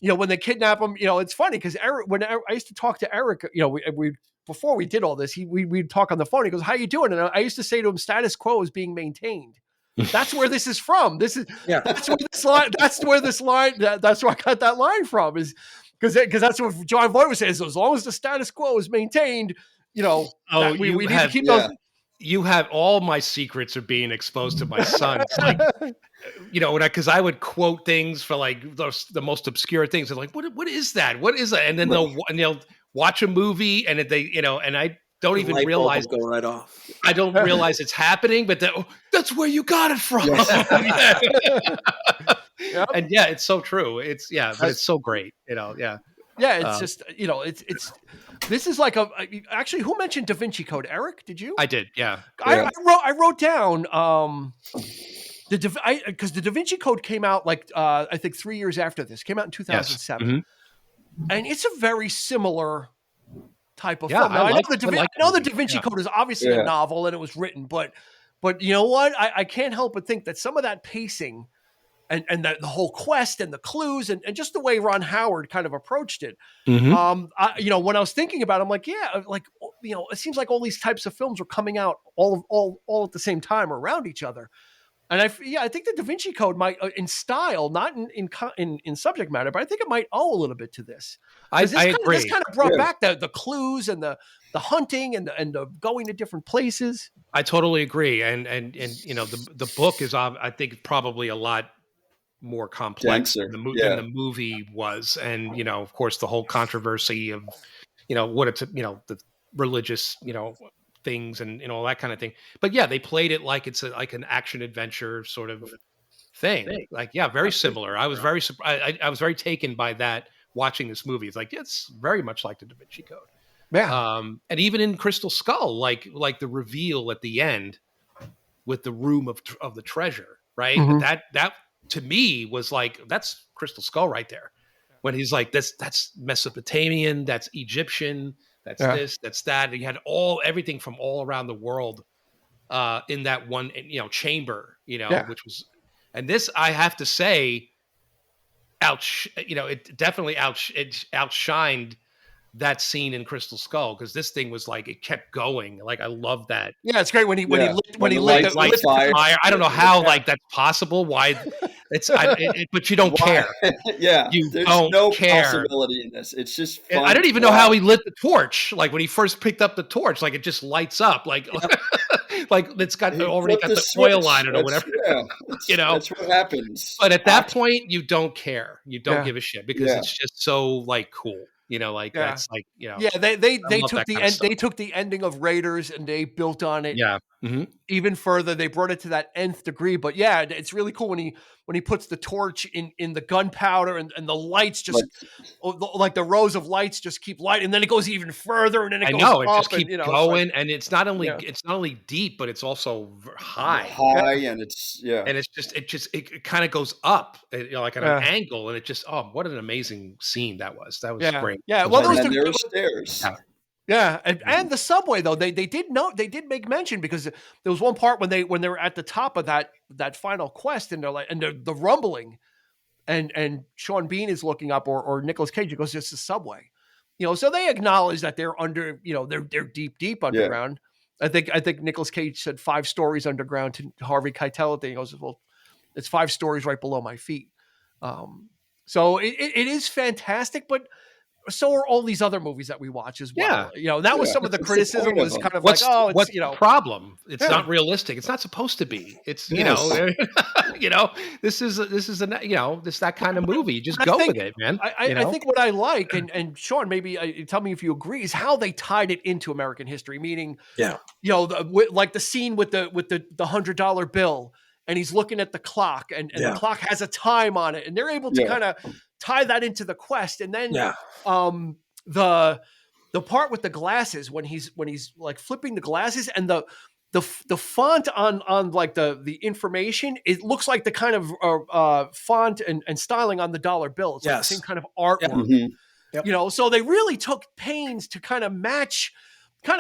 [SPEAKER 1] when they kidnap him, it's funny because Eric, when I used to talk to Eric, we before we did all this, we'd talk on the phone. He goes, "How you doing?" And I used to say to him, "Status quo is being maintained." That's where this is from. That's where this line. That's where this line. That's where I got that line from. Is because that's what John Voight was saying. So as long as the status quo is maintained, we need to keep those.
[SPEAKER 2] You have all my secrets are being exposed to my son. It's like, because I would quote things for like the most obscure things. They're like, what is that? What is that? And then they'll watch a movie and and I don't even realize
[SPEAKER 4] go right off.
[SPEAKER 2] I don't realize it's happening, but that's where you got it from. Yep. And it's so true. But it's so great, Yeah,
[SPEAKER 1] it's just it's this is like actually, who mentioned Da Vinci Code? Eric, did you?
[SPEAKER 2] I did. Yeah,
[SPEAKER 1] I wrote down because the Da Vinci Code came out I think 3 years after this. Came out in 2007,
[SPEAKER 2] yes. Mm-hmm.
[SPEAKER 1] And it's a very similar type of film. Now, I know the Da Vinci Code is obviously a novel and it was written, but you know what? I can't help but think that some of that pacing and the whole quest and the clues and just the way Ron Howard kind of approached it.
[SPEAKER 2] Mm-hmm.
[SPEAKER 1] When I was thinking about it, I'm like, it seems like all these types of films were coming out all at the same time or around each other. And I think the Da Vinci Code might, in style, not in subject matter, but I think it might owe a little bit to this.
[SPEAKER 2] I agree.
[SPEAKER 1] This kind of brought back the clues and the hunting and the going to different places.
[SPEAKER 2] I totally agree. And the book is, I think, probably a lot more complex than the movie was. And, of course, the whole controversy of, what it's, the religious, things and all that kind of thing. But they played it like it's like an action adventure sort of thing. Like, very similar. I was very surprised. I was very taken by that watching this movie. It's like, it's very much like the Da Vinci Code.
[SPEAKER 1] Yeah.
[SPEAKER 2] And even in Crystal Skull, like the reveal at the end with the room of the treasure, right?
[SPEAKER 1] Mm-hmm.
[SPEAKER 2] That to me was like, that's Crystal Skull right there. When he's like, that's Mesopotamian, that's Egyptian, that's this, that's that. And you had everything from all around the world in that one, chamber, which was, and this, I have to say, it definitely outshined that scene in Crystal Skull, because this thing was like, it kept going. Like, I love that.
[SPEAKER 1] Yeah, it's great when he lit
[SPEAKER 2] the fire. I don't know how that's possible. Why it's but you don't care. You
[SPEAKER 3] there's
[SPEAKER 2] don't
[SPEAKER 3] no
[SPEAKER 2] care.
[SPEAKER 3] Possibility in this. It's just fun.
[SPEAKER 2] I don't even know how he lit the torch. Like, when he first picked up the torch, like, it just lights up. Like like it's already got the oil on it or whatever.
[SPEAKER 3] That's what happens.
[SPEAKER 2] But at that point, you don't care. You don't give a shit, because it's just so like cool. That's like,
[SPEAKER 1] they took they took the ending of Raiders and they built on it even further. They brought it to that nth degree. But it's really cool when he puts the torch in the gunpowder and the lights just like the rows of lights just keep lighting, and then it goes even further, and then it goes up,
[SPEAKER 2] it just keeps going, and it's not only deep, but it's also high,
[SPEAKER 3] and
[SPEAKER 2] and it kind of goes up, like at an angle, and it just what an amazing scene that was. That was great.
[SPEAKER 1] Yeah, well,
[SPEAKER 3] there were stairs.
[SPEAKER 1] Yeah, and the subway though, they did make mention, because there was one part when they were at the top of that final quest, and they're like, and the rumbling, and Sean Bean is looking up, or Nicolas Cage goes, "It's a subway," so they acknowledge that they're under, they're deep underground. I think Nicolas Cage said 5 stories underground to Harvey Keitel. He goes, "Well, it's 5 stories right below my feet." So it is fantastic, but so are all these other movies that we watch as well. That was some of the criticism, was kind of what's
[SPEAKER 2] the problem? It's not realistic. It's not supposed to be. It's this is that kind of movie. Just go with it, man.
[SPEAKER 1] I think what I like, and Sean, maybe tell me if you agree, is how they tied it into American history. Meaning, like the scene with the $100 bill, and he's looking at the clock, and the clock has a time on it, and they're able to kind of tie that into the quest. And then the part with the glasses, when he's like flipping the glasses, and the font on like the information, it looks like the kind of font and styling on the dollar bill. It's like the same kind of artwork. So they really took pains to kind of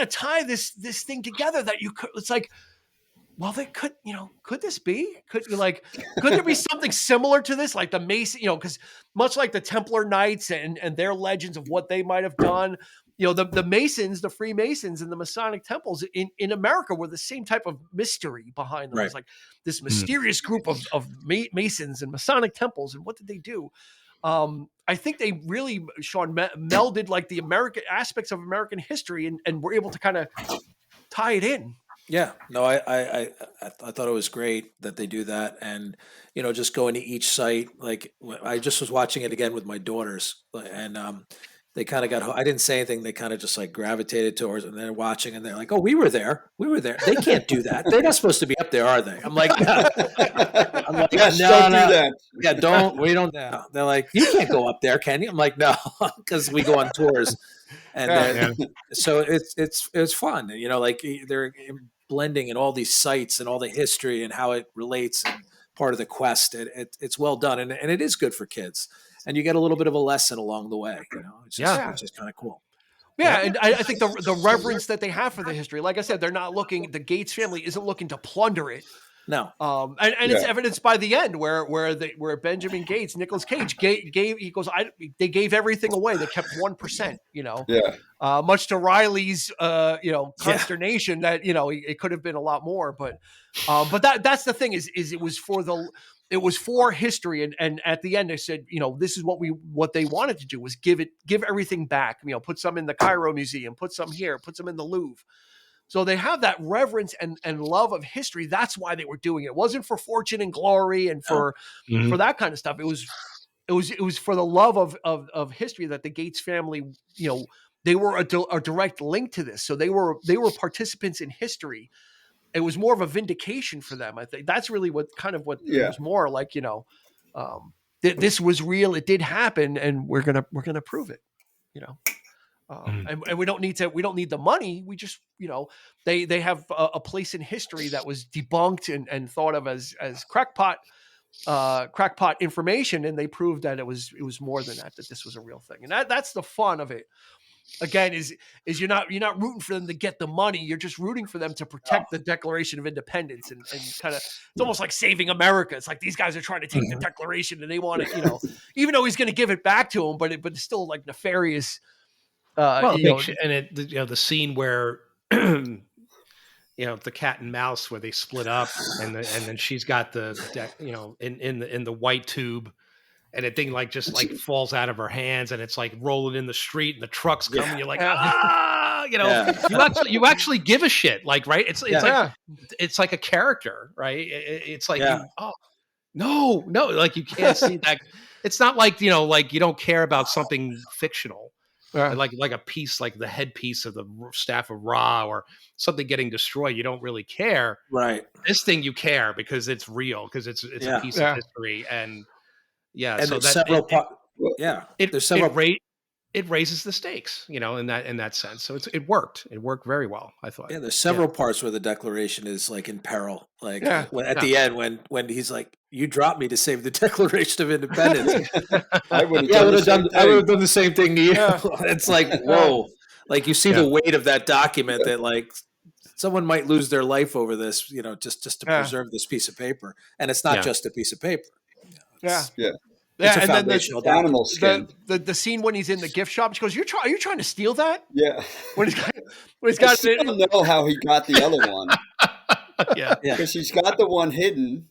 [SPEAKER 1] tie this thing together, that it's like, well, they could, could this be? Could there be something similar to this? Like the Mason, because much like the Templar Knights and their legends of what they might have done, the Masons, the Freemasons and the Masonic temples in America were the same type of mystery behind them. Right. It was like this mysterious group of Masons and Masonic temples. And what did they do? I think they really, Sean, melded like the American aspects of American history and were able to kind of tie it in.
[SPEAKER 4] Yeah, no, I thought it was great that they do that, and just going to each site. Like I just was watching it again with my daughters, and they kind of got. I didn't say anything. They kind of just like gravitated towards, and they're watching, and they're like, "Oh, we were there. They can't do that. They're not supposed to be up there, are they?" I'm like,
[SPEAKER 3] yes, don't do that.
[SPEAKER 4] Yeah, we don't. No. They're like, "You can't go up there, can you?" I'm like, "No," because we go on tours, and so it's fun. Like they're blending in all these sites and all the history and how it relates and part of the quest. It's well done, and it is good for kids. And you get a little bit of a lesson along the way, which is kind of cool.
[SPEAKER 1] Yeah, and I think the reverence that they have for the history, like I said, they're not looking. The Gates family isn't looking to plunder it.
[SPEAKER 4] No,
[SPEAKER 1] and it's evidenced by the end where Benjamin Gates, Nicolas Cage gave he goes, they gave everything away. They kept 1%. Much to Riley's consternation that it could have been a lot more, but that's the thing is it was for history, and at the end they said, this is what they wanted to do was give everything back. Put some in the Cairo Museum, put some here, put some in the Louvre. So they have that reverence and love of history. That's why they were doing it. It wasn't for fortune and glory and for that kind of stuff. It was for the love of history that the Gates family, they were a direct link to this. So they were participants in history. It was more of a vindication for them. I think that's really what it was more like, this was real. It did happen, and we're gonna prove it. And we don't need the money. We just, they have a place in history that was debunked and thought of as crackpot information. And they proved that it was more than that this was a real thing. And that's the fun of it. Again, is you're not rooting for them to get the money. You're just rooting for them to protect the Declaration of Independence and kind of, it's almost like saving America. It's like these guys are trying to take the Declaration and they want it, even though he's going to give it back to them, but it's still like nefarious.
[SPEAKER 2] The scene where the cat and mouse where they split up and then she's got the in the white tube and the thing just falls out of her hands and it's like rolling in the street and the trucks come and you're like you actually give a shit, like, right? It's like a character, right? It's like no, like you can't see that. It's not like like you don't care about something fictional. Like a piece, like the headpiece of the staff of Ra or something getting destroyed, you don't really care.
[SPEAKER 4] Right.
[SPEAKER 2] This thing you care because it's real, because it's a piece of history, and so it raises the stakes, in that sense. So it worked very well, I thought.
[SPEAKER 4] Yeah, there's several parts where the Declaration is like in peril, like at the end when he's like, "You dropped me to save the Declaration of Independence." I would have done the same thing to you. Yeah. It's like, whoa, like you see the weight of that document that like someone might lose their life over this, just to preserve this piece of paper, and it's not just a piece of paper.
[SPEAKER 1] It's a foundational animal skin. The scene when he's in the gift shop, she goes, "Are you trying to steal that?"
[SPEAKER 3] Yeah.
[SPEAKER 1] When he's got
[SPEAKER 3] I don't know how he got the other one. Because he's got the one hidden.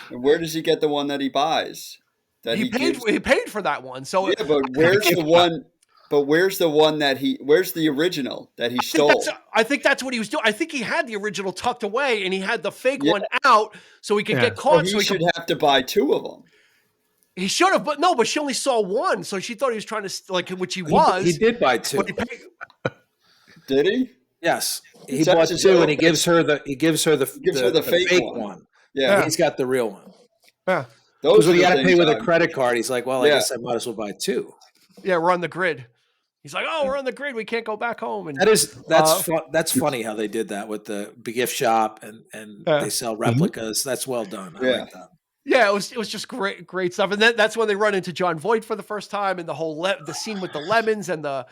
[SPEAKER 3] And where does he get the one that he buys?
[SPEAKER 1] He paid for that one. So
[SPEAKER 3] but where's the one? But where's the one where's the original that he stole?
[SPEAKER 1] I think that's what he was doing. I think he had the original tucked away and he had the fake one out so he could get caught.
[SPEAKER 3] So he should have to buy two of them.
[SPEAKER 1] He should have, but she only saw one, so she thought he was trying to which he was.
[SPEAKER 4] He did buy two.
[SPEAKER 3] Did he?
[SPEAKER 4] Yes, he bought two, and he gives her the fake one.
[SPEAKER 3] Yeah,
[SPEAKER 4] he's got the real one.
[SPEAKER 1] Yeah,
[SPEAKER 4] those when you got to pay with a credit card. He's like, well, I guess I might as well buy two.
[SPEAKER 1] Yeah, we're on the grid. He's like, oh, we're on the grid. We can't go back home. And
[SPEAKER 4] that's funny how they did that with the gift shop and they sell replicas. That's well done. I like that.
[SPEAKER 1] Yeah, it was just great stuff. And then that's when they run into John Voight for the first time, and the whole the scene with the lemons and the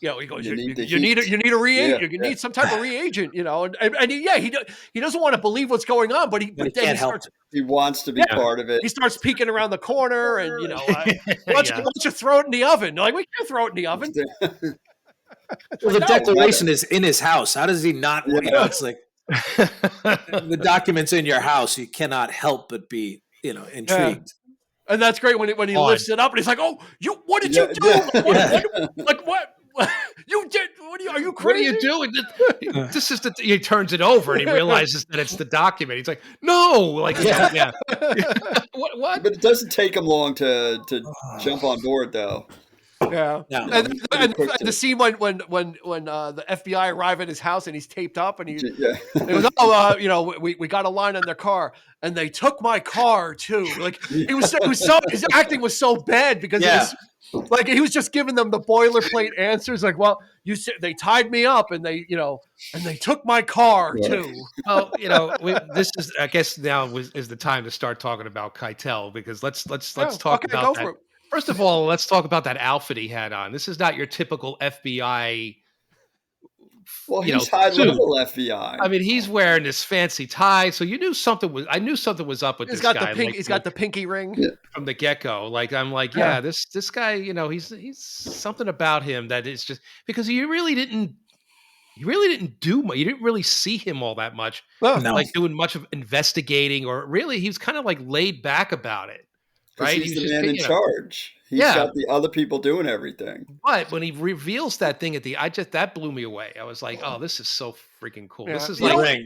[SPEAKER 1] He goes, you need a reagent. You need some type of reagent, and he doesn't want to believe what's going on, but then he starts.
[SPEAKER 3] He wants to be part of it.
[SPEAKER 1] He starts peeking around the corner, and why don't you throw it in the oven? Like, we can't throw it in the oven.
[SPEAKER 4] Well, the declaration is in his house. How does he not? It's like the documents in your house. You cannot help but be, intrigued. Yeah.
[SPEAKER 1] And that's great when he lifts it up and he's like, "Oh, what did you do? What you did? Are you crazy?
[SPEAKER 2] What are you doing?" This is he turns it over and he realizes that it's the document. He's like, "No!" Like, what?
[SPEAKER 3] But it doesn't take him long to jump on board, though.
[SPEAKER 1] Yeah, and the scene when the FBI arrive at his house and he's taped up and he goes, we got a line on their car and they took my car too. Like, his acting was so bad because it was like he was just giving them the boilerplate answers. Like, well, they tied me up and they took my car too.
[SPEAKER 2] Well, this is, I guess now is the time to start talking about Keitel, because let's talk about that. First of all, let's talk about that outfit he had on. This is not your typical FBI.
[SPEAKER 3] Well, he's high-level FBI.
[SPEAKER 2] I mean, he's wearing this fancy tie, so I knew something was up with this guy.
[SPEAKER 1] He's got the pinky ring
[SPEAKER 2] from the get-go. Like, I'm like, this guy, he's something about him that is just because you really didn't do much. You didn't really see him all that much, like doing much of investigating, or really, he was kind of like laid back about it. Right?
[SPEAKER 3] He's the man in charge. He's got the other people doing everything.
[SPEAKER 2] But when he reveals that thing that blew me away. I was like, oh, this is so freaking cool. Yeah. This is like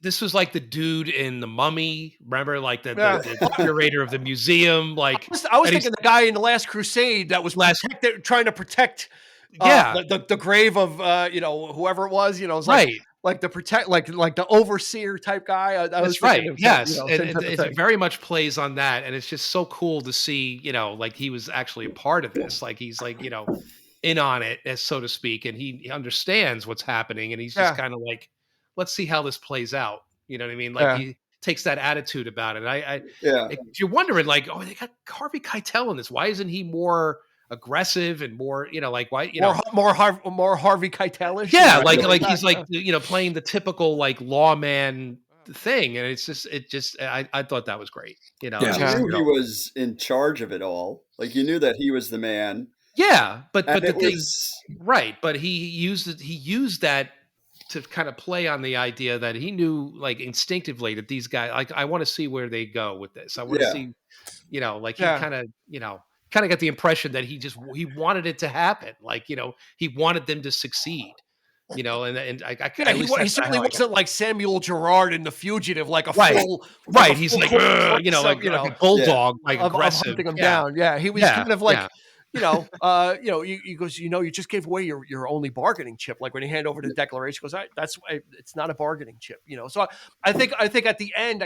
[SPEAKER 2] this was like the dude in The Mummy. Remember, like the curator of the museum. Like,
[SPEAKER 1] I was thinking the guy in The Last Crusade that was trying to protect the grave of whoever it was. It was like the protect, like the overseer type guy.
[SPEAKER 2] That's right. Yes, and it very much plays on that, and it's just so cool to see. Like he was actually a part of this. Like he's like in on it, as so to speak, and he understands what's happening, and he's just kind of like, let's see how this plays out. You know what I mean? Like he takes that attitude about it. If you're wondering, like, oh, they got Harvey Keitel in this. Why isn't he more aggressive and more, like why,
[SPEAKER 1] more Harvey Keitelish?
[SPEAKER 2] Yeah, like he's like playing the typical like lawman thing, and I thought that was great.
[SPEAKER 3] You knew he was in charge of it all. Like you knew that he was the man.
[SPEAKER 2] Yeah, but the thing, right? But he used that to kind of play on the idea that he knew, like instinctively, that these guys, like, I want to see where they go with this. I want to see, like he kind of got the impression that he wanted it to happen. Like, he wanted them to succeed, and
[SPEAKER 1] he certainly wasn't like Samuel Gerard in The Fugitive, like a full,
[SPEAKER 2] he's like a bulldog, like aggressive,
[SPEAKER 1] hunting him down. Yeah. He was kind of like, he goes, you just gave away your only bargaining chip. Like when you hand over the declaration, he goes, that's why it's not a bargaining chip, So I think at the end,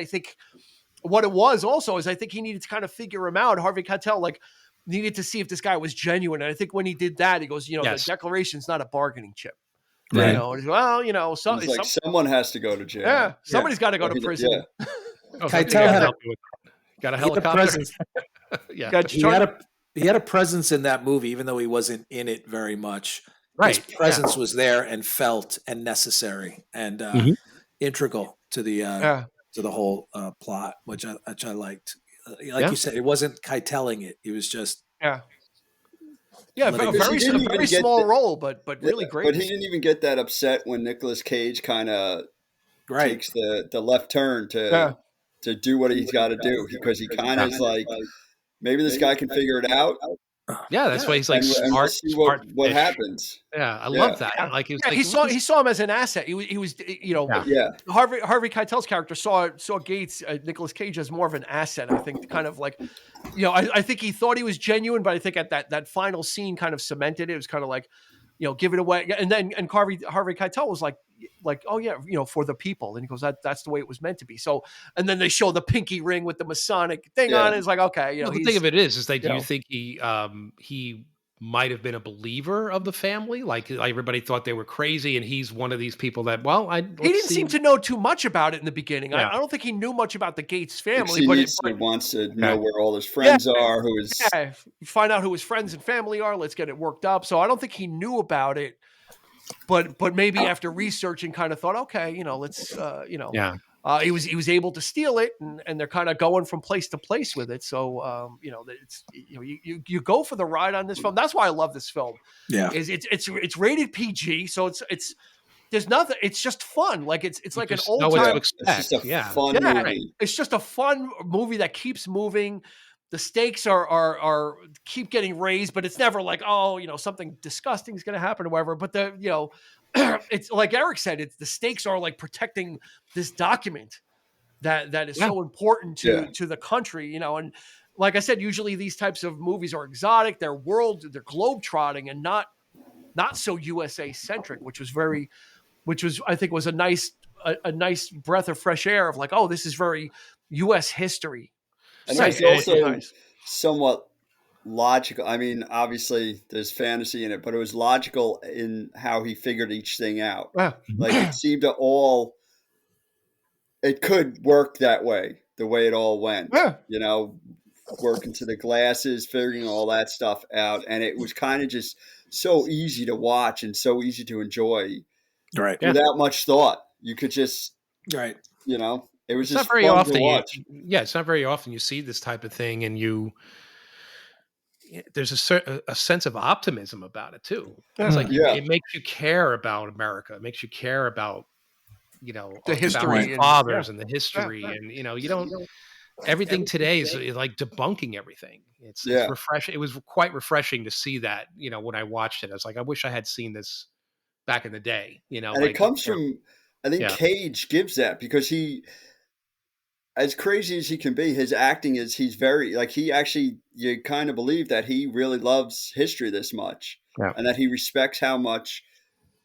[SPEAKER 1] what it was also is I think he needed to kind of figure him out. Harvey Keitel, like, needed to see if this guy was genuine. And I think when he did that, he goes, the declaration's not a bargaining chip.
[SPEAKER 2] Right.
[SPEAKER 3] Someone has to go to jail.
[SPEAKER 1] Yeah. Somebody's got to go to prison.
[SPEAKER 3] Yeah.
[SPEAKER 2] Keitel got a helicopter.
[SPEAKER 4] He had a presence in that movie, even though he wasn't in it very much.
[SPEAKER 2] Right.
[SPEAKER 4] His presence was there and felt and necessary and integral to the whole plot, which I liked. Like you said, it wasn't Keiteling it. It was just
[SPEAKER 1] a very small role, but really great.
[SPEAKER 3] But he didn't even get that upset when Nicolas Cage kind of takes the left turn to do what he's got to do, because he kind of is like, maybe this guy can figure it out.
[SPEAKER 2] Yeah, that's why he's like smart.
[SPEAKER 3] What happens?
[SPEAKER 2] Yeah, I love that. Like
[SPEAKER 1] he saw him as an asset. He was Harvey Keitel's character saw Gates, Nicolas Cage, as more of an asset. I think kind of like, I think he thought he was genuine, but I think at that final scene kind of cemented it. It was kind of like, give it away. And then Harvey Keitel was like, oh yeah, for the people. And he goes, that's the way it was meant to be. So, and then they show the pinky ring with the Masonic thing on it. It's like, okay,
[SPEAKER 2] the thing of it is that do you think he might have been a believer of the family. Like everybody thought they were crazy, and he's one of these people that,
[SPEAKER 1] he didn't seem to know too much about it in the beginning.
[SPEAKER 2] Yeah.
[SPEAKER 1] I don't think he knew much about the Gates family,
[SPEAKER 3] He
[SPEAKER 1] but
[SPEAKER 3] wants to know where all his friends are, who is
[SPEAKER 1] find out who his friends and family are. Let's get it worked up. So I don't think he knew about it, but maybe after researching, kind of thought, okay, you know, let's he was able to steal it, and they're kind of going from place to place with it. So you know, it's you go for the ride on this film. That's why I love this film.
[SPEAKER 4] Yeah,
[SPEAKER 1] it's rated PG, so it's there's nothing. It's just fun. Like it's like an old
[SPEAKER 2] know what to
[SPEAKER 1] time.
[SPEAKER 2] expect.
[SPEAKER 3] It's just a fun movie.
[SPEAKER 1] It's just a fun movie that keeps moving. The stakes are keep getting raised, but it's never like, oh, you know, something disgusting is going to happen or whatever. But it's like Eric said, it's the stakes are like protecting this document that is so important to the country, you know. And like I said, usually these types of movies are exotic, they're globe trotting, and not so USA centric, which was I think was a nice breath of fresh air of like, oh, this is very US history.
[SPEAKER 3] And it's also somewhat logical. I mean, obviously there's fantasy in it, but it was logical in how he figured each thing out. Like it seemed it could work that way, the way it all went. You know, working to the glasses, figuring all that stuff out. And it was kind of just so easy to watch and so easy to enjoy.
[SPEAKER 4] Right.
[SPEAKER 3] Without much thought. You could just, you know, it was just fun to watch.
[SPEAKER 2] It's not very often you see this type of thing, and there's a sense of optimism about it too. It's like it makes you care about America. It makes you care about, you know,
[SPEAKER 1] the history,
[SPEAKER 2] fathers and the history, and you know, you don't. Everything today is like debunking everything. It's refreshing. It was quite refreshing to see that. You know, when I watched it, I was like, I wish I had seen this back in the day. You know,
[SPEAKER 3] and it comes from. I think Cage gives that because he, as crazy as he can be, his acting is he's very like you kind of believe that he really loves history this much, and that he respects how much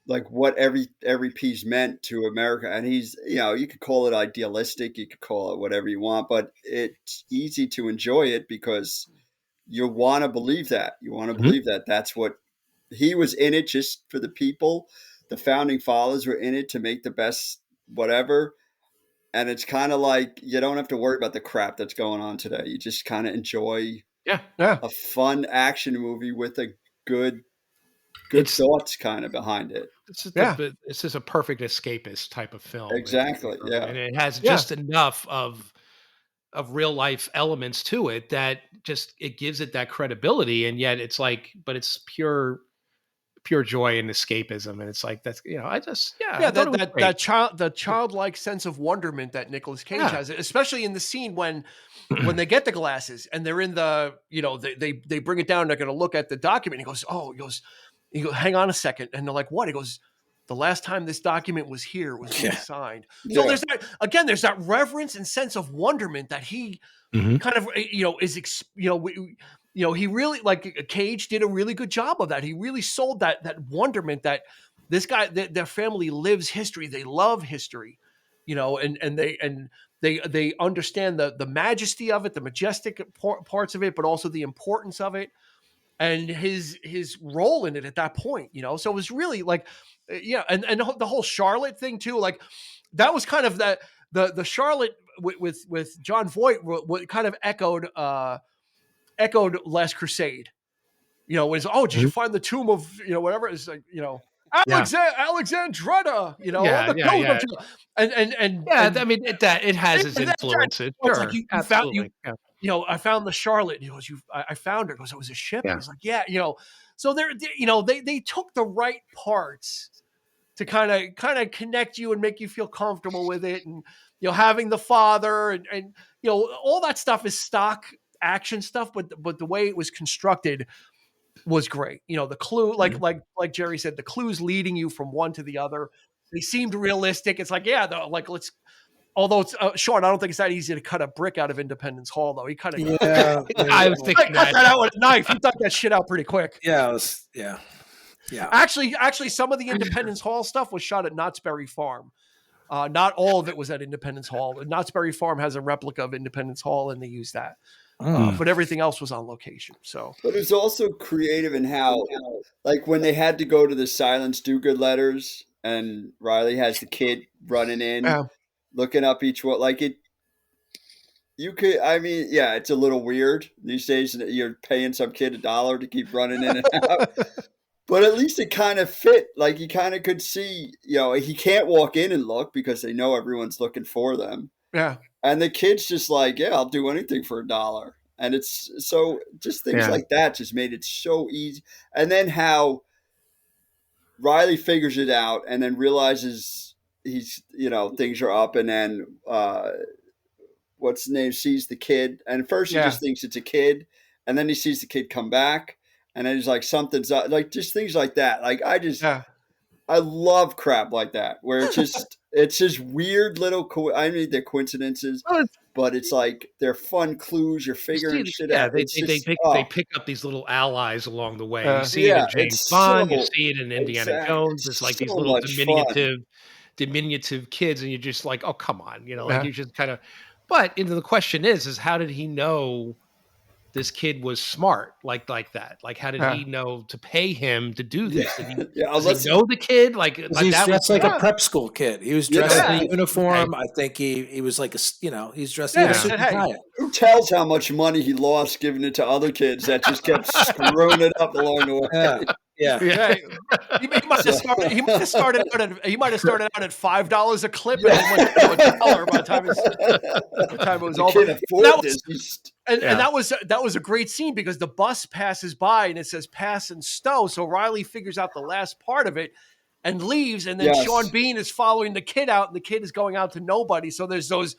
[SPEAKER 3] like what every piece meant to America. And he's, you know, you could call it idealistic, you could call it whatever you want, but it's easy to enjoy it because you want to believe that. You want to believe that that's what he was in it just for the people. The founding fathers were in it to make the best whatever. And it's kind of like you don't have to worry about the crap that's going on today. You just kind of enjoy a fun action movie with a good thoughts kind of behind it.
[SPEAKER 2] It's just a perfect escapist type of film.
[SPEAKER 3] Exactly.
[SPEAKER 2] And it has just enough of real life elements to it that just it gives it that credibility, and yet it's like, but it's pure joy and escapism, and it's like that's, you know, I just
[SPEAKER 1] the childlike sense of wonderment that Nicolas Cage has, especially in the scene when they get the glasses and they're in the, you know, they bring it down, they're going to look at the document. He goes, hang on a second, and they're like, what? He goes, the last time this document was here was being signed. So there's that reverence and sense of wonderment that he kind of, you know, is, you know, he really, like Cage did a really good job of that. He really sold that wonderment that this guy, their family lives history. They love history, you know, and they understand the majesty of it, the majestic parts of it, but also the importance of it, and his role in it at that point, you know. So it was really like, and the whole Charlotte thing too, like that was kind of the Charlotte with John Voight, what kind of echoed Last Crusade, you know, was, did you find the tomb of, you know, whatever, it's like, you know, Alexandretta, you know, I
[SPEAKER 2] mean, it has its influences. Sure,
[SPEAKER 1] like you found, you know, I found the Charlotte. He goes, I found her. He goes, it was a ship. He's like, you know, so they're, you know, they took the right parts to kind of connect you and make you feel comfortable with it, and, you know, having the father and you know, all that stuff is stock action stuff, but the way it was constructed was great. You know, the clue, like Jerry said, the clues leading you from one to the other, they seemed realistic. It's like, although it's Sean, I don't think it's that easy to cut a brick out of Independence Hall, though. He kind of,
[SPEAKER 2] I was thinking
[SPEAKER 1] cut that out with a knife. He took that shit out pretty quick.
[SPEAKER 4] Yeah.
[SPEAKER 1] Actually, some of the Independence Hall stuff was shot at Knott's Berry Farm. Not all of it was at Independence Hall. Knott's Berry Farm has a replica of Independence Hall, and they use that. but everything else was on location. So,
[SPEAKER 3] but it's also creative in how, like when they had to go to the Silence Do-Good letters, and Riley has the kid running in, looking up each one, like it. You could, I mean, yeah, it's a little weird these days that you're paying some kid $1 to keep running in and out. But at least it kind of fit. Like you kind of could see, he can't walk in and look because they know everyone's looking for them.
[SPEAKER 1] Yeah.
[SPEAKER 3] And the kid's just like, yeah, I'll do anything for $1. And it's so just things like that just made it so easy. And then how Riley figures it out and then realizes he's, things are up, and then what's the name sees the kid. And at first he just thinks it's a kid. And then he sees the kid come back. And then he's like, something's up. Like just things like that. Like I love crap like that, where it's just weird little, they're coincidences, but it's like they're fun clues. You're figuring shit out.
[SPEAKER 2] They pick up these little allies along the way. You see it in James Bond, you see it in Indiana Jones. It's like these little diminutive kids, and you're just like, oh, come on, like you just kind of. But the question is how did he know this kid was smart like that? Like, how did he know to pay him to do this? Did he, does he know the kid? Like
[SPEAKER 4] he's dressed like a prep school kid. He was dressed in a uniform. Okay. I think he was like he's dressed in a suit and tie.
[SPEAKER 3] Who tells how much money he lost giving it to other kids that just kept screwing it up along the way?
[SPEAKER 4] Yeah.
[SPEAKER 1] He might have started out at $5 a clip, and then went to $1 by the time it was over. And that was a great scene because the bus passes by and it says pass and stow. So Riley figures out the last part of it and leaves, and then Sean Bean is following the kid out, and the kid is going out to nobody. So there's those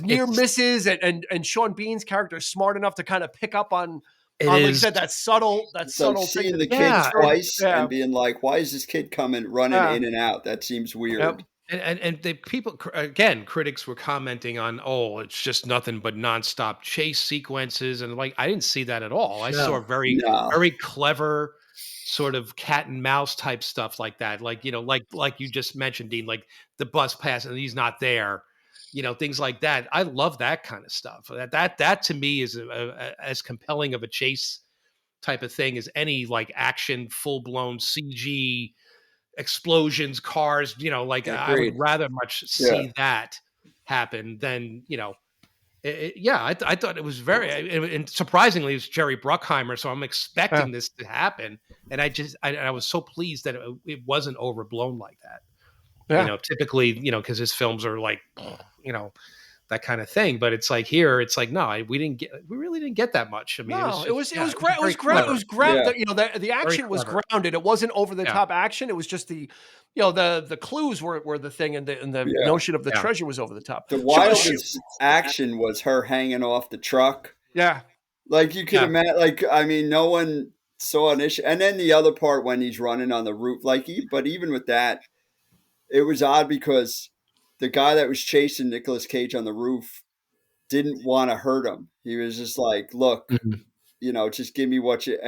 [SPEAKER 1] near misses, and Sean Bean's character is smart enough to kind of pick up on. Like you said, that subtle
[SPEAKER 3] seeing thing. The kid twice and being like, "Why is this kid running in and out? That seems weird."
[SPEAKER 1] Yep.
[SPEAKER 2] And the people critics were commenting on, it's just nothing but nonstop chase sequences, and like I didn't see that at all. I saw very clever sort of cat and mouse type stuff like that. Like like you just mentioned, Dean, like the bus pass and he's not there. Things like that. I love that kind of stuff. That to me is as compelling of a chase type of thing as any like action, full blown CG explosions, cars. I would rather much see that happen than I thought it was and surprisingly it was Jerry Bruckheimer, so I'm expecting this to happen, and I was so pleased that it wasn't overblown like that. Typically, because his films are like, that kind of thing. But it's like here, it's like, no, we really didn't get that much. I mean,
[SPEAKER 1] it was grounded. The action was grounded. It wasn't over the top action. It was just the clues were the thing, and the notion of the treasure was over the top.
[SPEAKER 3] The wildest action was her hanging off the truck.
[SPEAKER 1] Yeah.
[SPEAKER 3] Like you could imagine, like, I mean, no one saw an issue. And then the other part when he's running on the roof, but even with that, it was odd because the guy that was chasing Nicolas Cage on the roof didn't want to hurt him. He was just like, look, just give me what you,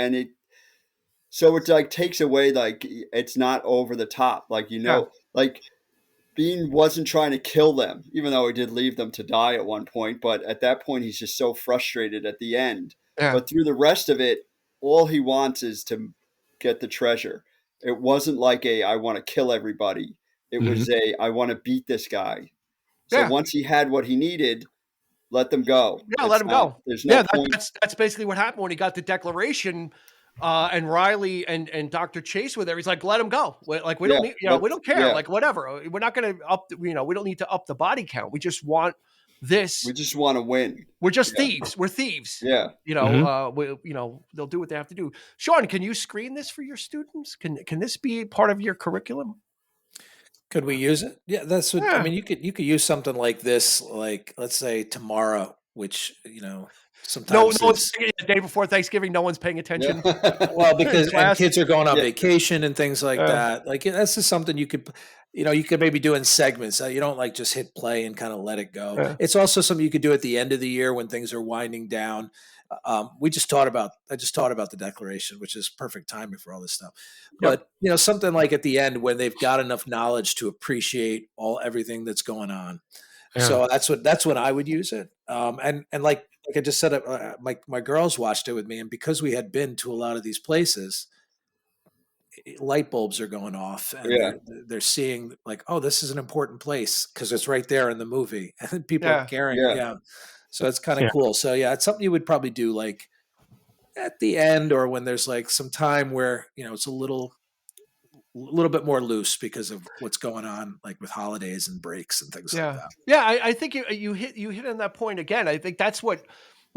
[SPEAKER 3] so it like takes away, like, it's not over the top. Like, like Bean wasn't trying to kill them, even though he did leave them to die at one point. But at that point, he's just so frustrated at the end. Yeah. But through the rest of it, all he wants is to get the treasure. It wasn't like I want to kill everybody. It was I want to beat this guy. So once he had what he needed, let them go.
[SPEAKER 1] Yeah, let him go. There's no point. That's basically what happened when he got the declaration. And Riley and Dr. Chase were there. He's like, let him go. Like we don't need, we don't care. Like whatever. We're not going to up. We don't need to up the body count. We just want this.
[SPEAKER 3] We just want to win.
[SPEAKER 1] We're just thieves. We're thieves.
[SPEAKER 3] Yeah.
[SPEAKER 1] They'll do what they have to do. Sean, can you screen this for your students? Can this be part of your curriculum?
[SPEAKER 4] Could we use it? Yeah, that's what I mean. You could use something like this, like let's say tomorrow, which sometimes
[SPEAKER 1] no one's the day before Thanksgiving. No one's paying attention.
[SPEAKER 4] Yeah. Well, because kids are going on vacation and things like that. Like that's just something you could, you could maybe do in segments. You don't like just hit play and kind of let it go. Yeah. It's also something you could do at the end of the year when things are winding down. I just taught about the Declaration, which is perfect timing for all this stuff. But something like at the end when they've got enough knowledge to appreciate everything that's going on. So that's when I would use it. And like I just said, my girls watched it with me, and because we had been to a lot of these places, light bulbs are going off, and they're seeing like, oh, this is an important place because it's right there in the movie, and people are caring. So it's kind of cool. So it's something you would probably do like at the end, or when there's like some time where it's a little bit more loose because of what's going on, like with holidays and breaks and things like that.
[SPEAKER 1] I think you hit on that point again. I think that's what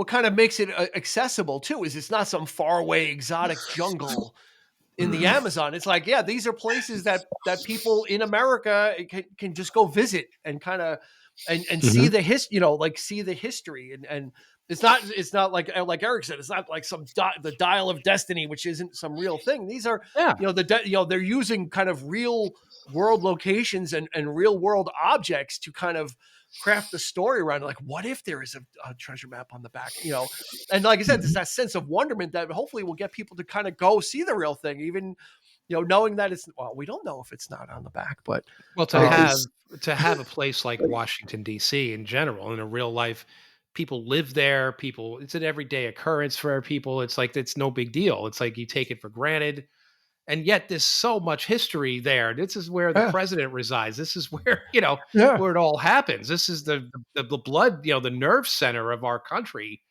[SPEAKER 1] kind of makes it accessible too. Is it's not some faraway exotic jungle in the Amazon. It's like, these are places that people in America can just go visit and kind of and see the see the history, and it's not like Eric said, it's not like the dial of destiny, which isn't some real thing. These are they're using kind of real world locations and real world objects to kind of craft the story around. Like, what if there is a treasure map on the back, and like I said, there's that sense of wonderment that hopefully will get people to kind of go see the real thing, even knowing that we don't know if it's not on the back, but
[SPEAKER 2] to have a place like Washington D.C. in general, in a real life, people live there, it's an everyday occurrence for people. It's like, it's no big deal. It's like you take it for granted. And yet there's so much history there. This is where the president resides. This is where, where it all happens. This is the blood, the nerve center of our country.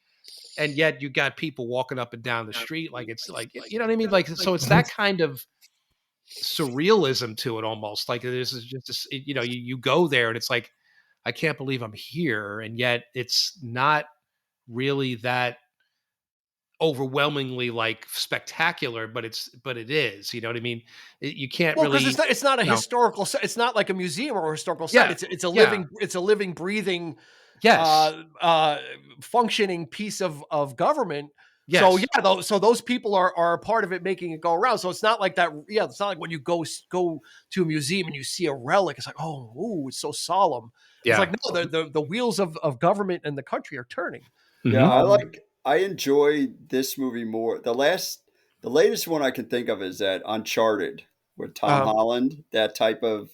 [SPEAKER 2] And yet you got people walking up and down the street. Like, it's like, you know what I mean? Like, so it's that kind of surrealism to it almost. Like, this is just, you go there and it's like, I can't believe I'm here. And yet it's not really that overwhelmingly like spectacular, but it is, you know what I mean? You can't really,
[SPEAKER 1] because it's not a historical set. It's not like a museum or a historical set. It's a living, breathing, functioning piece of government. Yes. So those people are a part of it, making it go around. So it's not like that. Yeah. It's not like when you go to a museum and you see a relic, it's like, it's so solemn. It's like, no, the wheels of government and the country are turning.
[SPEAKER 3] Yeah. I enjoy this movie more. The latest one I can think of is that Uncharted with Tom Holland, that type of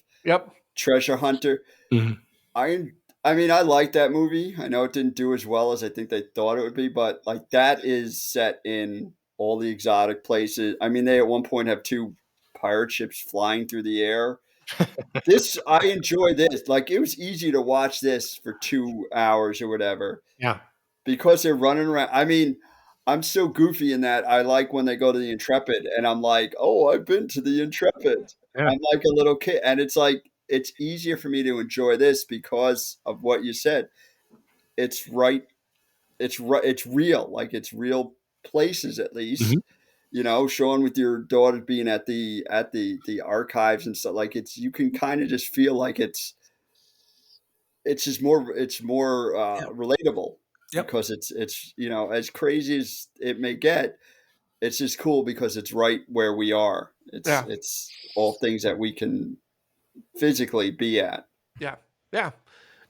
[SPEAKER 3] treasure hunter. I mean, I like that movie. I know it didn't do as well as I think they thought it would be, but like, that is set in all the exotic places. I mean, they at one point have 2 pirate ships flying through the air. I enjoy this. Like, it was easy to watch this for 2 hours or whatever.
[SPEAKER 2] Yeah.
[SPEAKER 3] Because they're running around. I mean, I'm so goofy in that I like when they go to the Intrepid and I'm like, oh, I've been to the Intrepid. Yeah. I'm like a little kid. And it's like, it's easier for me to enjoy this because of what you said. It's right. It's real. Like, it's real places, at least, showing with your daughter being at the archives and stuff. Like, you can kind of just feel like it's just more relatable. Because it's as crazy as it may get, it's just cool because it's right where we are. It's all things that we can physically be at.
[SPEAKER 1] Yeah.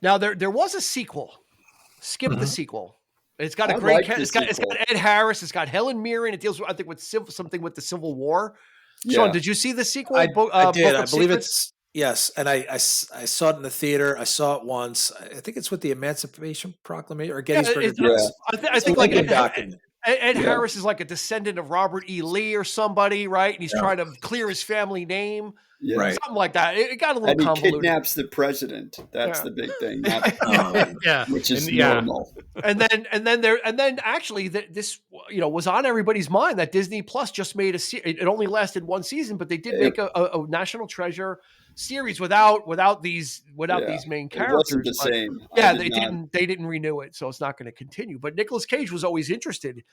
[SPEAKER 1] Now there was a sequel. Skip the sequel. It's got a great. It's got Ed Harris. It's got Helen Mirren. It deals with, I think, with something with the Civil War. Sean, did you see the sequel?
[SPEAKER 4] I did. I believe it's. Yes, and I saw it in the theater. I saw it once. I think it's with the Emancipation Proclamation or Gettysburg Address.
[SPEAKER 1] I think like Ed Harris is like a descendant of Robert E. Lee or somebody, right? And he's trying to clear his family name.
[SPEAKER 3] Yeah.
[SPEAKER 1] Right. Something like that. It got a little convoluted.
[SPEAKER 3] And he kidnaps the president. That's the big thing. Which is normal.
[SPEAKER 1] And then actually this was on everybody's mind that Disney Plus just made it only lasted 1 season, but they did make a National Treasure series without these main characters.
[SPEAKER 3] It wasn't the same.
[SPEAKER 1] They didn't renew it, so it's not going to continue. But Nicolas Cage was always interested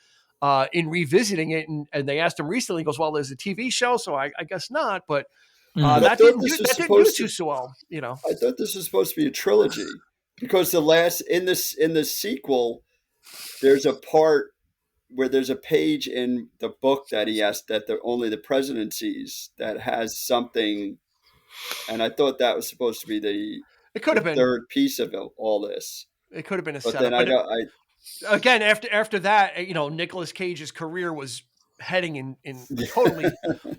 [SPEAKER 1] in revisiting it, and they asked him recently. He goes, "Well, there's a TV show, so I guess not." But that didn't do so well.
[SPEAKER 3] I thought this was supposed to be a trilogy because in the sequel, there's a part where there's a page in the book that he has that only the president sees that has something. And I thought that was supposed to be the third piece of all this.
[SPEAKER 1] It could have been a
[SPEAKER 3] but
[SPEAKER 1] setup.
[SPEAKER 3] Then
[SPEAKER 1] again, after that, Nicolas Cage's career was heading in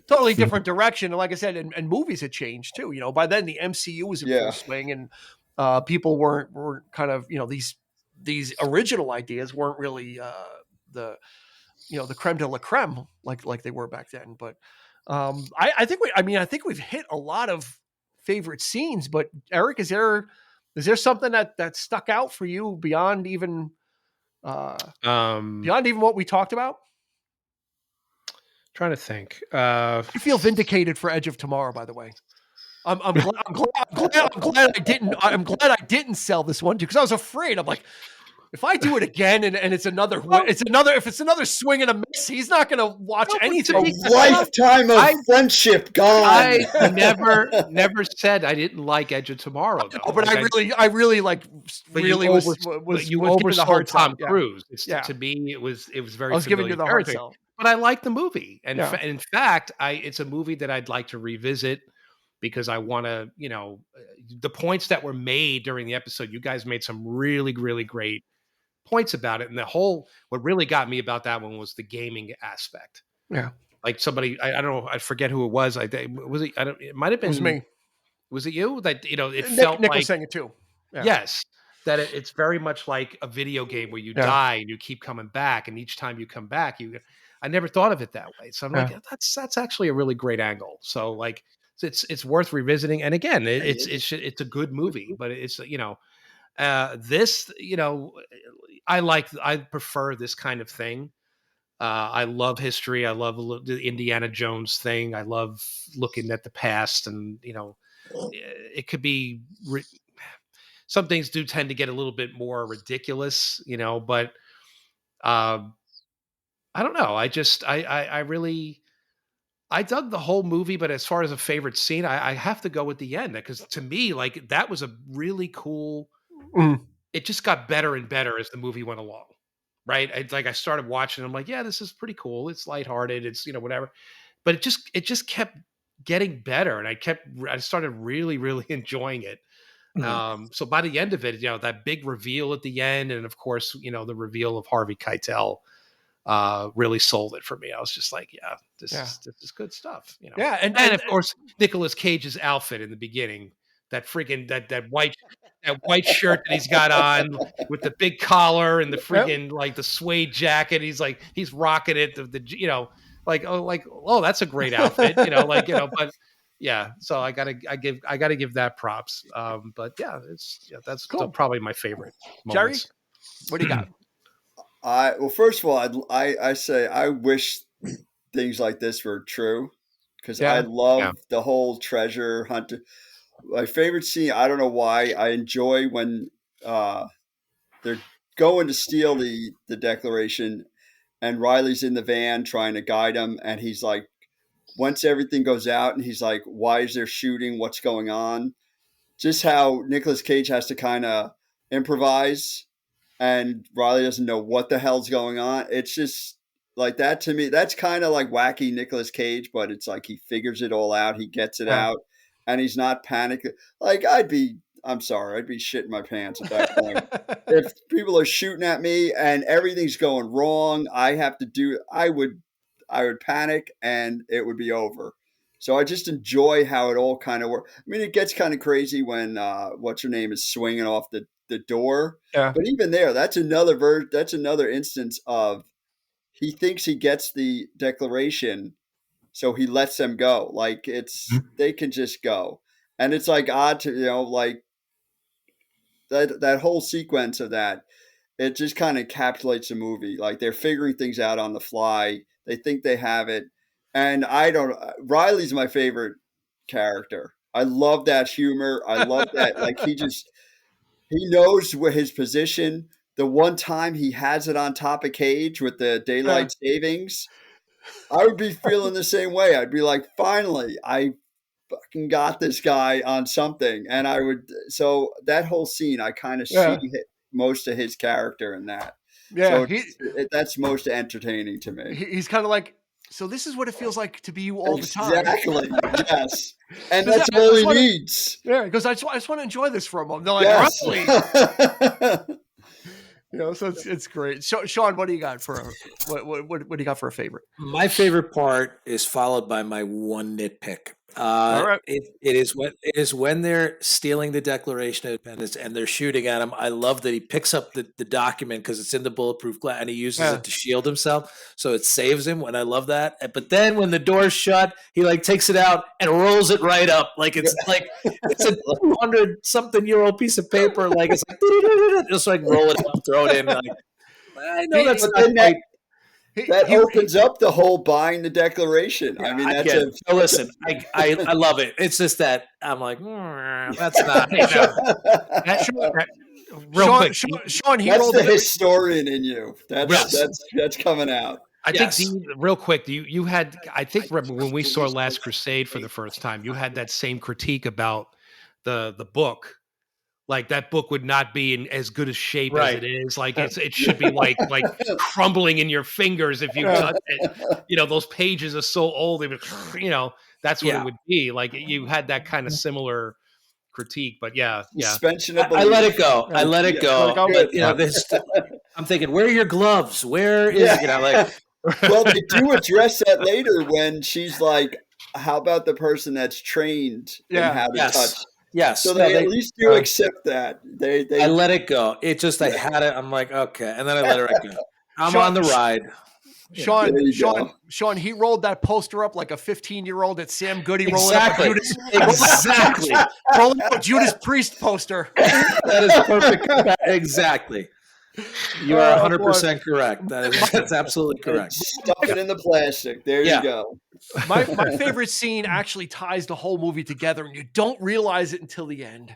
[SPEAKER 1] totally different direction. And like I said, and movies had changed too. By then the MCU was in full swing, and people weren't kind of, these original ideas weren't really the the creme de la creme like they were back then. But I think we've hit a lot of favorite scenes. But Eric, is there something that stuck out for you beyond even what we talked about?
[SPEAKER 2] Trying to think.
[SPEAKER 1] I feel vindicated for Edge of Tomorrow, by the way. I'm glad I didn't sell this one too, because I was afraid. I'm like, if I do it again and it's another swing and a miss, he's not going to watch anything.
[SPEAKER 3] A lifetime of friendship gone.
[SPEAKER 2] I never said I didn't like Edge of Tomorrow, though.
[SPEAKER 1] But I really
[SPEAKER 2] oversold Tom Cruise. To me, it was very.
[SPEAKER 1] I was giving you the hard sell,
[SPEAKER 2] but I like the movie, and in fact, it's a movie that I'd like to revisit. Because I want to, the points that were made during the episode, you guys made some really, really great points about it. And what really got me about that one was the gaming aspect.
[SPEAKER 1] Yeah.
[SPEAKER 2] Like somebody, I don't know, I forget who it was. It might have been.
[SPEAKER 1] It was me.
[SPEAKER 2] Was it you? That, it felt
[SPEAKER 1] Nick
[SPEAKER 2] like.
[SPEAKER 1] was saying it too.
[SPEAKER 2] Yeah. Yes. That it's very much like a video game where you die and you keep coming back. And each time you come back, I never thought of it that way. So I'm like, that's actually a really great angle. So like, it's worth revisiting. And again, it's a good movie, but it's, this, I prefer this kind of thing. I love history. I love the Indiana Jones thing. I love looking at the past, and, it could be, some things do tend to get a little bit more ridiculous, but, I don't know. I really, I dug the whole movie, but as far as a favorite scene, I have to go with the end, because to me, like, that was a really cool. It just got better and better as the movie went along, right? I started watching. I'm like, yeah, this is pretty cool. It's lighthearted. It's whatever, but it just kept getting better, and I started really, really enjoying it. So by the end of it, that big reveal at the end, and of course, the reveal of Harvey Keitel. Really sold it for me. I was just like, this is good stuff.
[SPEAKER 1] Yeah,
[SPEAKER 2] and of course Nicolas Cage's outfit in the beginning, that freaking that white shirt that he's got on with the big collar and the freaking like the suede jacket. He's rocking it. That's a great outfit. But yeah. So I gotta give that props. But that's
[SPEAKER 1] cool.
[SPEAKER 2] Probably my favorite
[SPEAKER 1] Jerry,
[SPEAKER 2] moments.
[SPEAKER 1] what do you got?
[SPEAKER 3] Well, first of all, I say I wish things like this were true, because I love the whole treasure hunt. My favorite scene, I don't know why, I enjoy when they're going to steal the Declaration, and Riley's in the van trying to guide him, and he's like, once everything goes out, and he's like, why is there shooting? What's going on? Just how Nicolas Cage has to kind of improvise, and Riley doesn't know what the hell's going on. It's just like that to me. That's kind of like wacky Nicolas Cage, but it's like he figures it all out. He gets it out, and he's not panicking. Like I'd be shitting my pants at that point. If people are shooting at me and everything's going wrong, I would panic and it would be over. So I just enjoy how it all kind of works. I mean, it gets kind of crazy when what's her name is swinging off the door.
[SPEAKER 1] Yeah.
[SPEAKER 3] But even there, that's another instance of he thinks he gets the Declaration, so he lets them go. Like they can just go. And it's like odd to, like that whole sequence of that, it just kind of encapsulates the movie. Like they're figuring things out on the fly. They think they have it. And Riley's my favorite character. I love that humor. I love that. Like he knows where his position. The one time he has it on top of Cage with the daylight savings, I would be feeling the same way. I'd be like, finally, I fucking got this guy on something. And so that whole scene, I kind of see most of his character in that.
[SPEAKER 1] Yeah.
[SPEAKER 3] So that's most entertaining to me.
[SPEAKER 1] He's kind of like, so this is what it feels like to be you all the time.
[SPEAKER 3] Exactly. Yes. And that's all he needs.
[SPEAKER 1] Yeah, because I just want to enjoy this for a moment. They're like, roughly. So it's great. So, Sean, what do you got for what do you got for a favorite?
[SPEAKER 4] My favorite part is followed by my one nitpick,
[SPEAKER 1] All right.
[SPEAKER 4] It is when they're stealing the Declaration of Independence and they're shooting at him. I love that he picks up the document because it's in the bulletproof glass and he uses it to shield himself, so it saves him. And I love that. But then when the door's shut, he like takes it out and rolls it right up like it's like it's a 200-something-year-old piece of paper. Like it's like just like roll it up, throw it in. Like, I know that's not quite.
[SPEAKER 3] That opens up the whole buying the Declaration.
[SPEAKER 4] Yeah,
[SPEAKER 3] I mean,
[SPEAKER 4] listen, I love it. It's just that I'm like, that's not.
[SPEAKER 2] Real quick,
[SPEAKER 1] Sean,
[SPEAKER 3] that's the historian in you. That's coming out.
[SPEAKER 2] I think real quick, you had. I think when we saw Last Crusade for the first time, you had that same critique about the book. Like that book would not be in as good a shape as it is. Like it should be like crumbling in your fingers if you touch it. You know, those pages are so old. They would, that's what it would be. Like you had that kind of similar critique, but
[SPEAKER 3] suspension of
[SPEAKER 4] belief. I let it go. I let it go. But, I'm thinking, where are your gloves? Where is like?
[SPEAKER 3] Well, they do address that later when she's like, "How about the person that's trained in how to touch?"
[SPEAKER 4] Yes.
[SPEAKER 3] So they at least do accept that. They
[SPEAKER 4] I let it go. It just I had it. I'm like, okay, and then I let it go. I'm on the ride.
[SPEAKER 1] Sean, he rolled that poster up like a 15-year-old at Sam Goody rolling up a Judas Priest poster.
[SPEAKER 4] That is perfect. Exactly. You are 100% correct. That's absolutely correct.
[SPEAKER 3] Stuff it in the plastic. There you go.
[SPEAKER 1] My favorite scene actually ties the whole movie together, and you don't realize it until the end.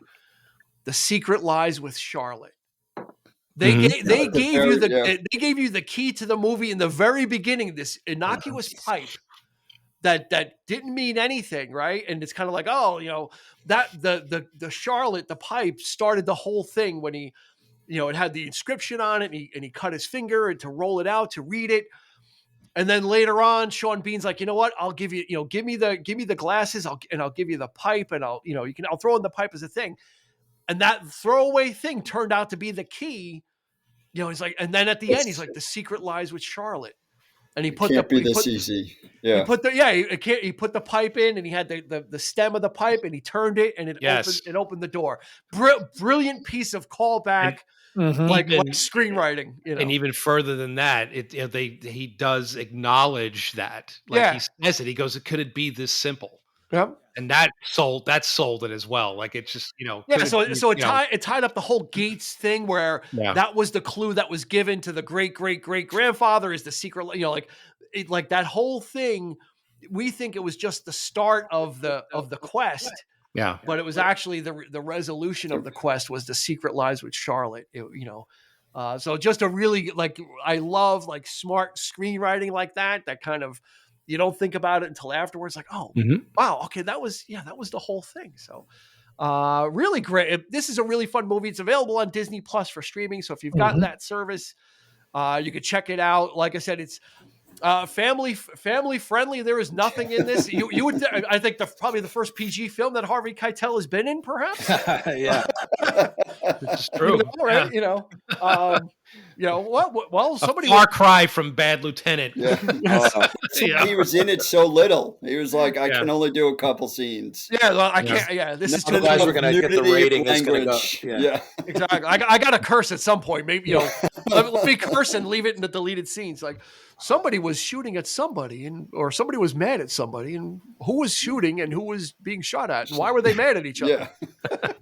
[SPEAKER 1] The secret lies with Charlotte. They gave you the key to the movie in the very beginning. This innocuous pipe that didn't mean anything, right? And it's kind of like, that the Charlotte, the pipe started the whole thing when he. It had the inscription on it, and he cut his finger and to roll it out to read it. And then later on, Sean Bean's like, you know what? I'll give you, give me the glasses, I'll give you the pipe, and I'll throw in the pipe as a thing. And that throwaway thing turned out to be the key. He's like, and then at the end, he's like, the secret lies with Charlotte. And he put
[SPEAKER 3] easy. Yeah.
[SPEAKER 1] He put the pipe in, and he had the stem of the pipe, and he turned it, and it opened the door. Brilliant piece of callback. Like screenwriting,
[SPEAKER 2] and even further than that, he does acknowledge that. Like he says it. He goes, "Could it be this simple?"
[SPEAKER 1] Yeah,
[SPEAKER 2] and that sold it as well. Like it's just
[SPEAKER 1] it tied up the whole Gates thing where that was the clue that was given to the great grandfather is the secret. Like that whole thing. We think it was just the start of the quest.
[SPEAKER 2] Yeah,
[SPEAKER 1] but it was actually the resolution of the quest was the secret lies with Charlotte. So just a really I love smart screenwriting like that. That kind of you don't think about it until afterwards. Like, oh wow, okay, that was the whole thing. So really great. This is a really fun movie. It's available on Disney Plus for streaming. So if you've gotten that service, you could check it out. Like I said, it's family friendly. There is nothing in this. You would I think probably the first PG film that Harvey Keitel has been in, perhaps.
[SPEAKER 4] Yeah,
[SPEAKER 2] it's true.
[SPEAKER 1] Right? Well, somebody
[SPEAKER 2] far cry from Bad Lieutenant.
[SPEAKER 3] Yeah. He was in it so little. He was like, I can only do a couple scenes.
[SPEAKER 1] Yeah, well, I can't. Yeah, this is
[SPEAKER 4] too guys. We're gonna get the rating. That's gonna go.
[SPEAKER 3] Yeah,
[SPEAKER 1] exactly. I got to curse at some point. Maybe let me curse and leave it in the deleted scenes. Like somebody was shooting at somebody, or somebody was mad at somebody, and who was shooting and who was being shot at, and why were they mad at each other?
[SPEAKER 3] Yeah.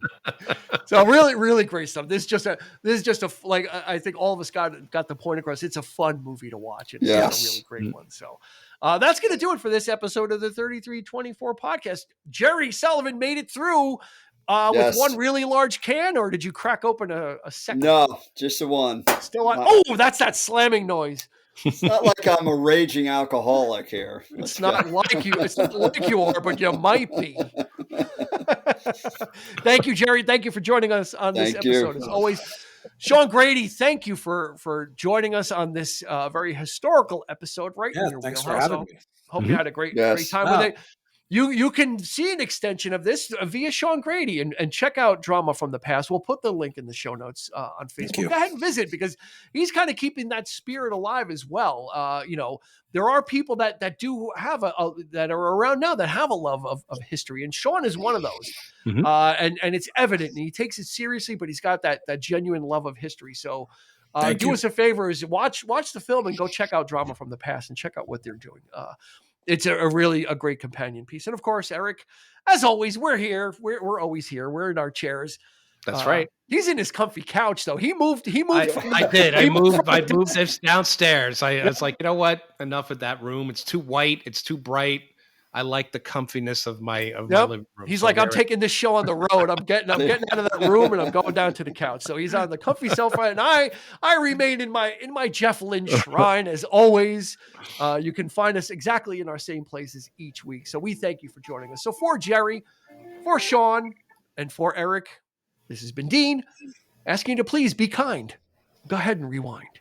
[SPEAKER 1] So really, really great stuff. This is just a I think all of us got the point across. It's a fun movie to watch. It's a really great one. So that's going to do it for this episode of the 3324 podcast. Jerry Sullivan made it through with one really large can, or did you crack open a second?
[SPEAKER 3] No, just the one.
[SPEAKER 1] Still on. Oh, that's that slamming noise.
[SPEAKER 3] It's not like I'm a raging alcoholic here.
[SPEAKER 1] It's not like you. It's not like you are, but you might be. Thank you, Jerry. Thank you for joining us on this episode. As always, Sean Grady, thank you for joining us on this very historical episode. Right?
[SPEAKER 4] Yeah, thanks for having me.
[SPEAKER 1] Hope you had a great time with it. You can see an extension of this via Sean Grady and check out Drama from the Past. We'll put the link in the show notes on Facebook. Go ahead and visit because he's kind of keeping that spirit alive as well. There are people that do have that are around now that have a love of history, and Sean is one of those. Mm-hmm. And it's evident, and he takes it seriously, but he's got that genuine love of history. So do us a favor: is watch the film and go check out Drama from the Past and check out what they're doing. It's a really great companion piece. And of course, Eric, as always, we're here. We're always here. We're in our chairs.
[SPEAKER 2] That's right.
[SPEAKER 1] He's in his comfy couch though. He moved.
[SPEAKER 2] I moved this downstairs. I was like, you know what? Enough of that room. It's too white. It's too bright. I like the comfiness of my living room.
[SPEAKER 1] He's like, I'm taking this show on the road. I'm getting out of that room and I'm going down to the couch. So he's on the comfy sofa, and I remain in my Jeff Lynne shrine as always. You can find us exactly in our same places each week. So we thank you for joining us. So for Jerry, for Sean, and for Eric, this has been Dean asking you to please be kind. Go ahead and rewind.